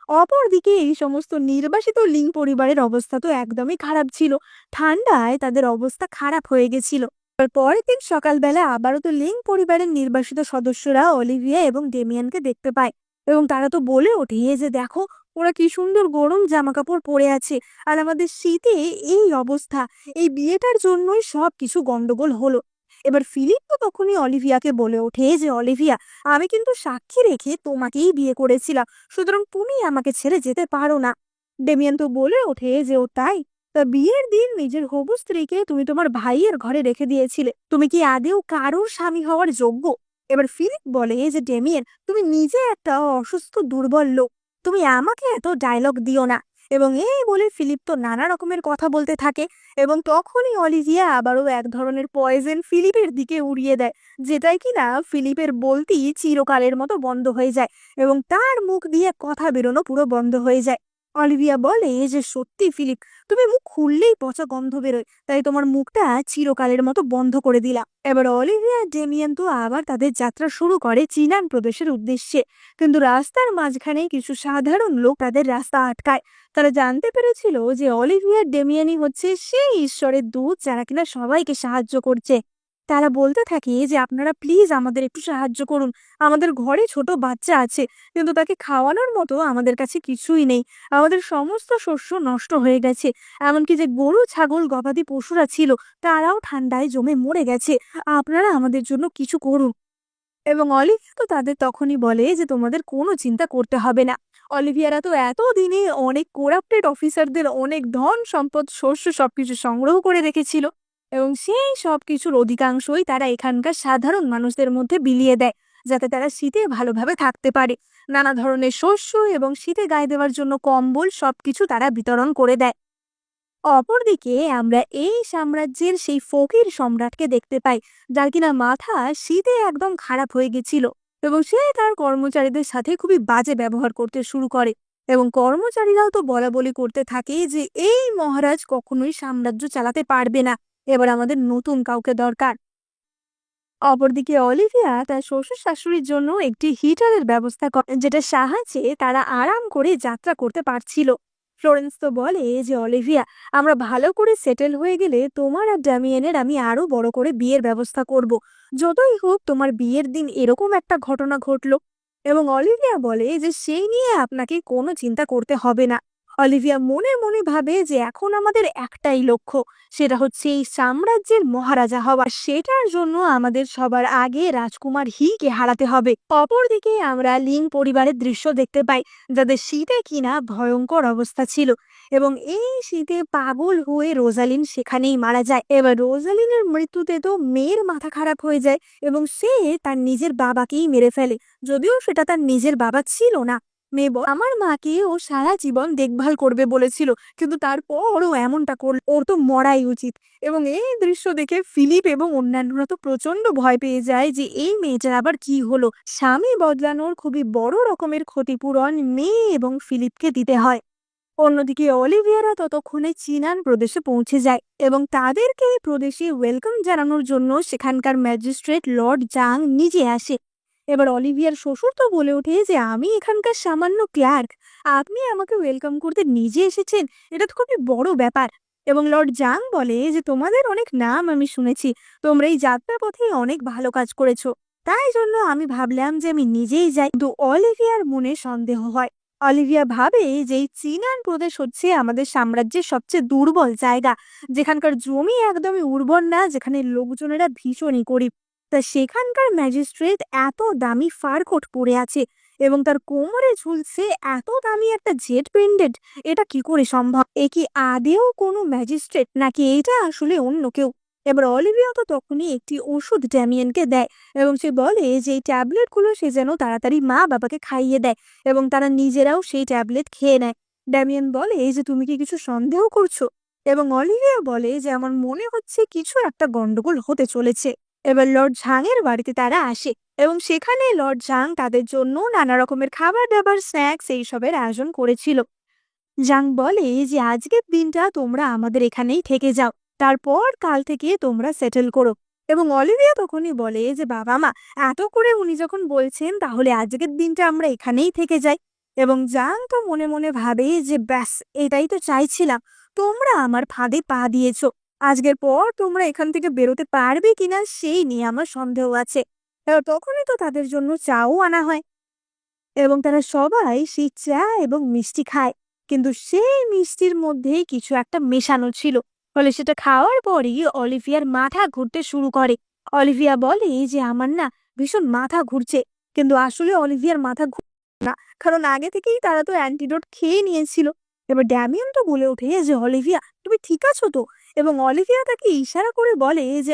অপরদিকে এই সমস্ত নির্বাসিত লিং পরিবারের অবস্থা তো একদমই খারাপ ছিল। ঠান্ডায় তাদের অবস্থা খারাপ হয়ে গেছিল। পরের দিন সকালবেলা আবারও তো লিং পরিবারের নির্বাসিত সদস্যরা অলিভিয়া এবং ডেমিয়ানকে দেখতে পায় এবং তারা তো বলে ওঠে যে দেখো, ওরা কি সুন্দর গরম জামা কাপড় পরে আছে, আর আমাদের শীতে এই অবস্থা, এই বিয়েটার জন্যই সব কিছু গন্ডগোল হলো। এবার ফিলিপ তো তখনই অলিভিয়াকে বলে ওঠে যে অলিভিয়া, আমি কিন্তু সাক্ষী রেখে তোমাকেই বিয়ে করেছিলাম, সুতরাং তুমি আমাকে ছেড়ে যেতে পারো না। ডেমিয়ান তো বলে ওঠে যে ও তাই? তা বিয়ের দিন নিজের হবু স্ত্রীকে তুমি তোমার ভাইয়ের ঘরে রেখে দিয়েছিলে, তুমি কি আদেও কারোর স্বামী হওয়ার যোগ্য? এবার ফিলিপ বলে যে ডেমিয়ান, তুমি নিজে একটা অসুস্থ দুর্বল লোক, তুমি আমাকে এত ডায়লগ দিও না। এবং এই বলে ফিলিপ তো নানা রকমের কথা বলতে থাকে এবং তখনই অলিভিয়া আবারও এক ধরনের পয়জন ফিলিপের দিকে উড়িয়ে দেয়, যেটাই কিনা ফিলিপের বলতেই চিরকালের মতো বন্ধ হয়ে যায় এবং তার মুখ দিয়ে কথা বেরোনো পুরো বন্ধ হয়ে যায়। অলিভিয়া বলে যে সত্যি ফিলিপ, তুমি মুখ খুললেই পচা গন্ধ বেরোয়, তাই তোমার মুখটা চিরকালের মতো বন্ধ করে দিলাম। এবার অলিভিয়া আর ডেমিয়ান তো আবার তাদের যাত্রা শুরু করে চিনান প্রদেশের উদ্দেশ্যে, কিন্তু রাস্তার মাঝখানে কিছু সাধারণ লোক তাদের রাস্তা আটকায়। তারা জানতে পেরেছিল যে অলিভিয়া ডেমিয়ানই হচ্ছে সেই ঈশ্বরের দূত যারা কিনা সবাইকে সাহায্য করছে। তারা বলতে থাকে যে আপনারা প্লিজ আমাদের একটু সাহায্য করুন, আমাদের ঘরে ছোট বাচ্চা আছে, কিন্তু তাকে খাওয়ানোর মতো আমাদের কাছে কিছুই নেই, আমাদের সমস্ত শস্য নষ্ট হয়ে গেছে, এমনকি যে গরু ছাগল গবাদি পশুরা ছিল তারাও ঠান্ডায় জমে মরে গেছে, আপনারা আমাদের জন্য কিছু করুন। এবং অলিভিয়া তো তাদের তখনই বলে যে তোমাদের কোনো চিন্তা করতে হবে না, অলিভিয়ারা তো এতদিনে অনেক কোরাপ্টেড অফিসারদের অনেক ধন সম্পদ শস্য সবকিছু সংগ্রহ করে রেখেছিল এবং সেই সবকিছুর অধিকাংশই তারা এখানকার সাধারণ মানুষদের মধ্যে বিলিয়ে দেয়, যাতে তারা শীতে ভালোভাবে থাকতে পারে। নানা ধরনের শস্য এবং শীতে গায়ে দেওয়ার জন্য কম্বল সবকিছু তারা বিতরণ করে দেয়। অপরদিকে আমরা এই সাম্রাজ্যের সেই ফকির সম্রাটকে দেখতে পাই, যার কিনা মাথা শীতে একদম খারাপ হয়ে গেছিল এবং সে তার কর্মচারীদের সাথে খুবই বাজে ব্যবহার করতে শুরু করে এবং কর্মচারীরাও তো বলা বলি করতে থাকে যে এই মহারাজ কখনোই সাম্রাজ্য চালাতে পারবে না, এবার আমাদের নতুন কাউকে দরকার। অপরদিকে অলিভিয়া তার শ্বশুর শাশুড়ির জন্য একটি হিটারের ব্যবস্থা করে, যেটা সাহায্যে তারা আরাম করে যাত্রা করতে পারছিল। ফ্লোরেন্স তো বলে যে অলিভিয়া, আমরা ভালো করে সেটেল হয়ে গেলে তোমার আর ড্যামিয়েনের আমি আরো বড় করে বিয়ের ব্যবস্থা করব, যতই হোক তোমার বিয়ের দিন এরকম একটা ঘটনা ঘটলো। এবং অলিভিয়া বলে যে সেই নিয়ে আপনাকে কোনো চিন্তা করতে হবে না। অলিভিয়া মনে মনে ভাবে যে এখন আমাদের একটাই লক্ষ্য, সেটা হচ্ছে এই সাম্রাজ্যের মহারাজা হওয়া, সেটার জন্য আমাদের সবার আগে রাজকুমার হিকে হারাতে হবে। অপরদিকে আমরা লিং পরিবারের দৃশ্য দেখতে পাই, যাদের শীতে কিনা ভয়ঙ্কর অবস্থা ছিল এবং এই শীতে পাগল হয়ে রোজালিন সেখানেই মারা যায়। এবার রোজালিনের মৃত্যুতে তো মেয়ের মাথা খারাপ হয়ে যায় এবং সে তার নিজের বাবাকেই মেরে ফেলে, যদিও সেটা তার নিজের বাবা ছিল না। মেয়ে আমার মাকে ও সারা জীবন দেখভাল করবে বলেছিল, কিন্তু তারপর ও এমনটা করল, ওর তো মরাই উচিত। এবং এই দৃশ্য দেখে ফিলিপ এবং অন্যান্যরা তো প্রচন্ড ভয় পেয়ে যায় যে এই মেয়েটার আবার কি হলো। স্বামী বদলানোর খুবই বড় রকমের ক্ষতিপূরণ মেয়ে এবং ফিলিপকে দিতে হয়। অন্যদিকে অলিভিয়ারা ততক্ষণে চিনান প্রদেশে পৌঁছে যায় এবং তাদেরকে এই প্রদেশে ওয়েলকাম জানানোর জন্য সেখানকার ম্যাজিস্ট্রেট লর্ড জাং নিজে আসে। এবার অলিভিয়ার শ্বশুর তো বলে ওঠে যে আমি এখানকার সামান্য ক্লার্ক, আপনি আমাকে ওয়েলকাম করতে নিজে এসেছেন, এটা তো খুবই বড় ব্যাপার। এবং লর্ড জাং বলে যে তোমাদের অনেক নাম আমি শুনেছি, তোমরা এই যাত্রার পথে অনেক ভালো কাজ করেছো, তাই জন্য আমি ভাবলাম যে আমি নিজেই যাই। কিন্তু অলিভিয়ার মনে সন্দেহ হয়। অলিভিয়া ভাবে যে এই চিনান প্রদেশ হচ্ছে আমাদের সাম্রাজ্যের সবচেয়ে দুর্বল জায়গা, যেখানকার জমি একদমই উর্বর না, যেখানে লোকজনেরা ভীষণই গরিব। তা সেখানকার ম্যাজিস্ট্রেট এত দামি ফার কোট পরে আছে এবং তার কোমরে ঝুলছে এত দামি একটা জেট পেন্ডেন্ট, এটা কি করে সম্ভব? এ কি আদেও কোনো ম্যাজিস্ট্রেট নাকি এটা আসলে অন্য কেউ? এবার অলিভিয়া তো তখনই একটি ওষুধ ড্যামিয়েনকে দেয় এবং সে বলে যে এই ট্যাবলেটগুলো সে যেন তাড়াতাড়ি মা বাবাকে খাইয়ে দেয় এবং তারা নিজেরাও সেই ট্যাবলেট খেয়ে নেয়। ড্যামিয়েন বলে যে তুমি কি কিছু সন্দেহ করছো? এবং অলিভিয়া বলে যে আমার মনে হচ্ছে কিছু একটা গন্ডগোল হতে চলেছে। এবার লর্ড ঝাংয়ের বাড়িতে তারা আসে এবং সেখানে লর্ড ঝাং তাদের জন্য নানা রকমের খাবার দাবার স্ন্যাক্স এইসবের আয়োজন করেছিল। জাং বলে যে আজকের দিনটা তোমরা আমাদের এখানেই থেকে যাও, তারপর কাল থেকে তোমরা সেটেল করো। এবং অলিভিয়া তখনই বলে যে বাবা মা, এত করে উনি যখন বলছেন তাহলে আজকের দিনটা আমরা এখানেই থেকে যাই। এবং জাং তো মনে মনে ভাবে যে ব্যাস, এটাই তো চাইছিলাম, তোমরা আমার ফাঁদে পা দিয়েছো। আজকের পর তোমরা এখান থেকে বেরোতে পারবে কিনা সেই নিয়ে আমার সন্দেহ আছে। এবার তখনই তো তাদের জন্য চাও আনা হয় এবং তারা সবাই সেই চা এবং মিষ্টি খায়। কিন্তু সেই মিষ্টির মধ্যেই কিছু একটা মেশানো ছিল, ফলে সেটা খাওয়ার পরই অলিভিয়ার মাথা ঘুরতে শুরু করে। অলিভিয়া বলে যে আমার না ভীষণ মাথা ঘুরছে, কিন্তু আসলে অলিভিয়ার মাথা না, কারণ আগে থেকেই তারা তো অ্যান্টিডোট খেয়ে নিয়েছিল। এবার ড্যামিয়ান তো বলে ওঠে যে অলিভিয়া তুমি ঠিক আছো তো? এবং অলিভিয়া তাকে ইশারা করে বলে যে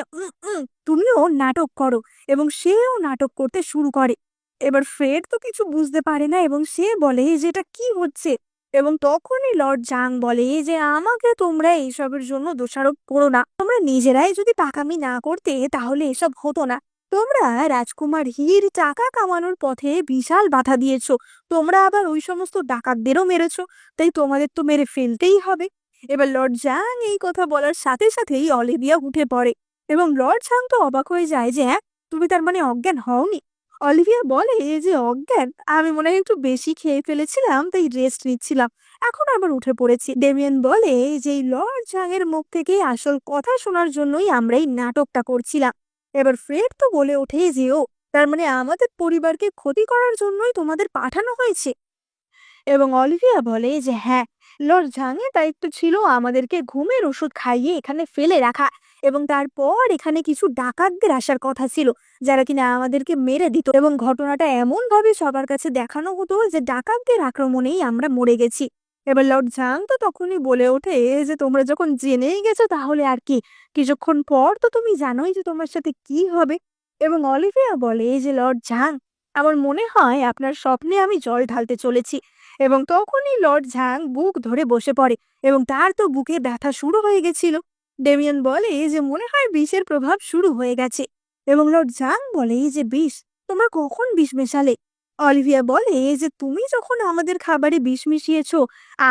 তুমিও নাটক করো, এবং সেও নাটক করতে শুরু করে। এবার ফ্রেড তো কিছু বুঝতে পারে না এবং সে বলে যে এটা কি হচ্ছে। এবং তখনই লর্ড জাং বলে যে আমাকে তোমরা এইসবের জন্য দোষারোপ করো না, তোমরা নিজেরাই যদি পাকামি না করতে তাহলে এসব হতো না। তোমরা রাজকুমার হির টাকা কামানোর পথে বিশাল বাধা দিয়েছো, তোমরা আবার ওই সমস্ত ডাকাতদেরও মেরেছো, তাই তোমাদের তো মেরে ফেলতেই হবে। এবার লর্ড জাং এই কথা বলার সাথে সাথেই অলিভিয়া উঠে পড়ে এবং লর্ড জাং তো অবাক হয়ে যায় যে হ্যাঁ, তুমি তার মানে অজ্ঞান হওনি? অলিভিয়া বলে যে অজ্ঞান, আমি মনে হয় একটু বেশি খেয়ে ফেলেছিলাম, তাই রেস্ট নিচ্ছিলাম, এখন আবার উঠে পড়েছি। ডেমিয়ান বলে যে এই লর্ড জাং এর মুখ থেকে আসল কথা শোনার জন্যই আমরা এই নাটকটা করছিলাম। এবার ফ্রেড তো বলে ওঠে যে ও, তার মানে আমাদের পরিবারকে ক্ষতি করার জন্যই তোমাদের পাঠানো হয়েছে। এবং অলিভিয়া বলে যে হ্যাঁ, লর্ড ঝাংয়ের দায়িত্ব ছিল আমাদেরকে ঘুমের ওষুধ খাইয়ে এখানে ফেলে রাখা, এবং তারপর এখানে কিছু ডাকাতদের আসার কথা ছিল যারা কিনা আমাদেরকে মেরে দিত, এবং ঘটনাটা এমন ভাবে সবার কাছে দেখানো হতো যে ডাকাতদের আক্রমণেই আমরা মরে গেছি। এবার লর্ড ঝাং তো তখনই বলে ওঠে যে তোমরা যখন জেনেই গেছো তাহলে আর কি, কিছুক্ষণ পর তো তুমি জানোই যে তোমার সাথে কি হবে। এবং অলিভিয়া বলে যে লর্ড ঝাং, আমার মনে হয় আপনার স্বপ্নে আমি জল ঢালতে চলেছি। এবং তখনই লর্ড ঝাং বুক ধরে বসে পড়ে এবং তার তো বুকে ব্যথা শুরু হয়ে গেছিল। ডেমিয়ান বলে যে মনে হয় বিষের প্রভাব শুরু হয়ে গেছে। এবং লর্ড ঝাং বলে যে বিষ, তোমরা কখন বিষ মেশালে? অলিভিয়া বলে যে তুমি যখন আমাদের খাবারে বিষ মিশিয়েছো,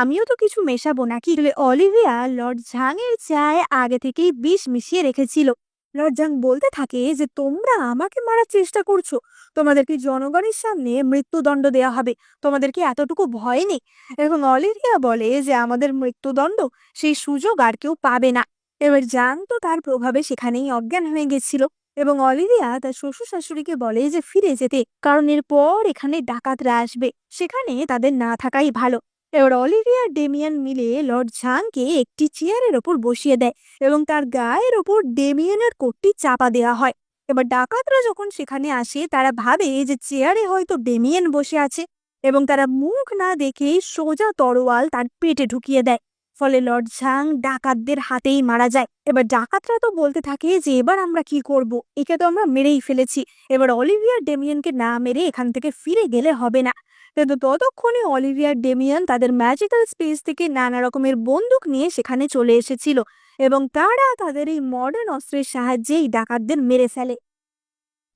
আমিও তো কিছু মেশাবো নাকি? অলিভিয়া লর্ড ঝাং এর চায়ে আগে থেকেই বিষ মিশিয়ে রেখেছিল। লর্ড ঝাং বলতে থাকে যে তোমরা আমাকে মারার চেষ্টা করছো, তোমাদেরকে জনগণের সামনে মৃত্যুদণ্ড দেওয়া হবে, তোমাদের কি এতটুকু ভয় নেই? এবং অলিভিয়া বলে যে আমাদের মৃত্যুদণ্ড সেই সুযোগ আর কেউ পাবে না। এবার জাং তো তার প্রভাবে সেখানেই অজ্ঞান হয়ে গেছিল এবং অলিভিয়া তার শ্বশুর শাশুড়িকে বলে যে ফিরে যেতে, কারণ এরপর এখানে ডাকাতরা আসবে, সেখানে তাদের না থাকাই ভালো। এবার অলিভিয়া আর ডেমিয়ান মিলে লর্ড ঝাংকে একটি চেয়ারের ওপর বসিয়ে দেয় এবং তার গায়ের ওপর ডেমিয়ানের কোটটি চাপা দেওয়া হয়। এবার ডাকাতরা যখন সেখানে আসে তারা ভাবে যে চেয়ারে হয়তো ডেমিয়ান বসে আছে এবং তারা মুখ না দেখেই সোজা তরোয়াল তার পেটে ঢুকিয়ে দেয়। ফলে লর্ড ঝাং ডাকাতদের হাতেই মারা যায়। এবার ডাকাতরা তো বলতে থাকে যে এবার আমরা কি করব, একে তো আমরা মেরেই ফেলেছি, এবার অলিভিয়া ডেমিয়ানকে না মেরে এখান থেকে ফিরে গেলে হবে না। কিন্তু ততক্ষণে অলিভিয়া ডেমিয়ান তাদের ম্যাজিক্যাল স্পেস থেকে নানা রকমের বন্দুক নিয়ে সেখানে চলে এসেছিল এবং তারা তাদের এই মডার্ন অস্ত্রের সাহায্যেই ডাকাতদের মেরে ফেলে।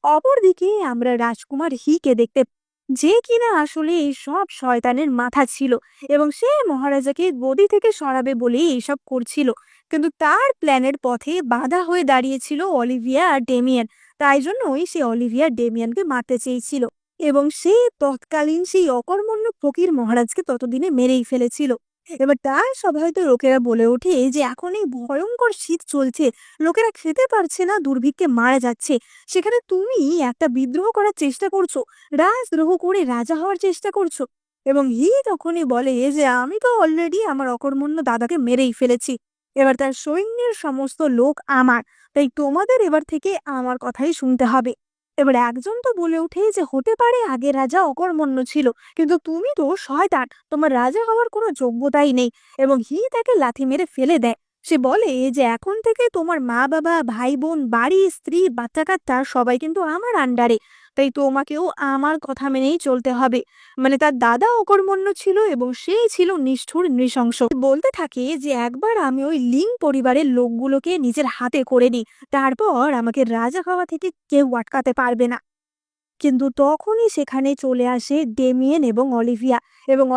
অপরদিকে আমরা রাজকুমার হিকে দেখতে, যে কিনা আসলে এই সব শয়তানের মাথা ছিল এবং সে মহারাজাকে গদি থেকে সরাবে বলেই এইসব করছিল, কিন্তু তার প্ল্যানের পথে বাধা হয়ে দাঁড়িয়েছিল অলিভিয়া আর ডেমিয়ান। তাই জন্যই সে অলিভিয়া ডেমিয়ানকে মারতে চেয়েছিল এবং সে তৎকালীন সেই অকর্মণ্য ফকির মহারাজকে ততদিনে মেরেই ফেলেছিল। এবার তার সভায় তো লোকেরা বলে ওঠে যে এখন এই ভয়ঙ্কর শীত চলছে, লোকেরা খেতে পারছে না, দুর্ভিক্ষে মারা যাচ্ছে, সেখানে তুমি একটা বিদ্রোহ করার চেষ্টা করছো, রাজদ্রোহ করে রাজা হওয়ার চেষ্টা করছো। এবং হি তখনই বলে যে আমি তো অলরেডি আমার অকর্মণ্য দাদাকে মেরেই ফেলেছি, এবার তার সৈন্যের সমস্ত লোক আমার, তাই তোমাদের এবার থেকে আমার কথাই শুনতে হবে। এবার একজন তো বলে ওঠে যে হতে পারে আগে রাজা অকর্মণ্য ছিল, কিন্তু তুমি তো শয়তান, তোমার রাজা হওয়ার কোনো যোগ্যতাই নেই। এবং হি তাকে লাথি মেরে ফেলে দেয়। সে বলে যে এখন থেকে তোমার মা বাবা ভাই বোন বাড়ি স্ত্রী বাচ্চা কাচ্চা সবাই কিন্তু আমার আন্ডারে, তাই তোমাকেও আমার কথা মেনেই চলতে হবে। মানে তার দাদা অকর্মণ্য ছিল এবং সেই ছিল নিষ্ঠুর নৃশংস। বলতে থাকে যে একবার আমি ওই লিং পরিবারের লোকগুলোকে নিজের হাতে করে নিই, তারপর আমাকে রাজা হওয়া থেকে কেউ আটকাতে পারবে না। কিন্তু তখনই সেখানে চলে আসে ডেমিয়েন এবং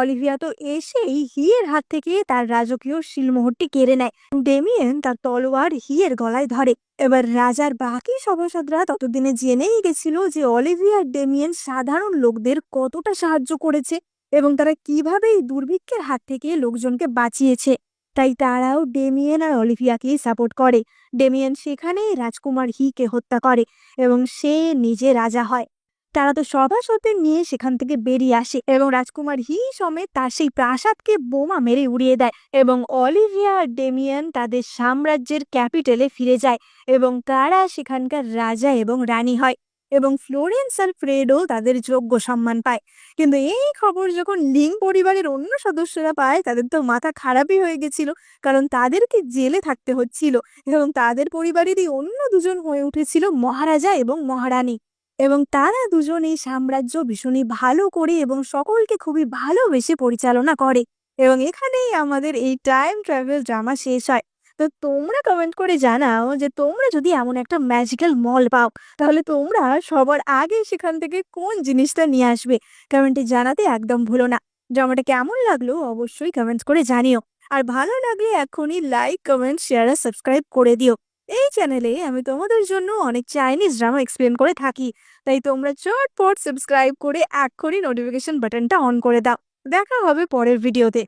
অলিভিয়া তো এসেই হিয়ের হাত থেকে তার রাজকীয় শিলমোহরটি কেড়ে নেয়। ডেমিয়েন তার তলোয়ার হিয়ের গলায় ধরে। এবার রাজার বাকি সভাসদরা ততদিনে জেনেই গেছিল যে অলিভিয়া আর ডেমিয়েন সাধারণ লোকদের কতটা সাহায্য করেছে এবং তারা কিভাবে এই দুর্ভিক্ষের হাত থেকে লোকজনকে বাঁচিয়েছে। তাই তারাও ডেমিয়েন আর অলিভিয়াকেই সাপোর্ট করে। ডেমিয়েন সেখানেই রাজকুমার হিকে হত্যা করে এবং সে নিজে রাজা হয়। তারা তো সভাসদের নিয়ে সেখান থেকে বেরিয়ে আসে এবং রাজকুমার হি সমেত তার সেই প্রাসাদকে বোমা মেরে উড়িয়ে দেয় এবং অলিভিয়া আর ডেমিয়ান তাদের সাম্রাজ্যের ক্যাপিটালে ফিরে যায় এবং তারা সেখানকার রাজা এবং রানী হয় এবং ফ্লোরেন্স আর ফ্রেডো তাদের যোগ্য সম্মান পায়। কিন্তু এই খবর যখন লিং পরিবারের অন্য সদস্যরা পায় তাদের তো মাথা খারাপই হয়ে গেছিল, কারণ তাদেরকে জেলে থাকতে হচ্ছিল এবং তাদের পরিবারেরই অন্য দুজন হয়ে উঠেছিল মহারাজা এবং মহারানী এবং তারা দুজন এই সাম্রাজ্য ভীষণই ভালো করে এবং সকলকে খুবই ভালোবেসে পরিচালনা করে। এবং এখানেই আমাদের এই টাইম ট্রাভেল ড্রামা শেষ হয়। তো তোমরা কমেন্ট করে জানাও যে তোমরা যদি এমন একটা ম্যাজিক্যাল মল পাও তাহলে তোমরা সবার আগে সেখান থেকে কোন জিনিসটা নিয়ে আসবে। কমেন্টে জানাতে একদম ভুলো না। ড্রামাটা কেমন লাগলো অবশ্যই কমেন্ট করে জানিও। আর ভালো লাগলে এখনই লাইক, কমেন্ট, শেয়ার আর সাবস্ক্রাইব করে দিও। এই চ্যানেলে আমি তোমাদের জন্য অনেক চাইনিজ ড্রামা এক্সপ্লেন করে থাকি, তাই তোমরা চটপট সাবস্ক্রাইব করে এক্ষুনি নোটিফিকেশন বাটনটা অন করে দাও। দেখা হবে পরের ভিডিওতে।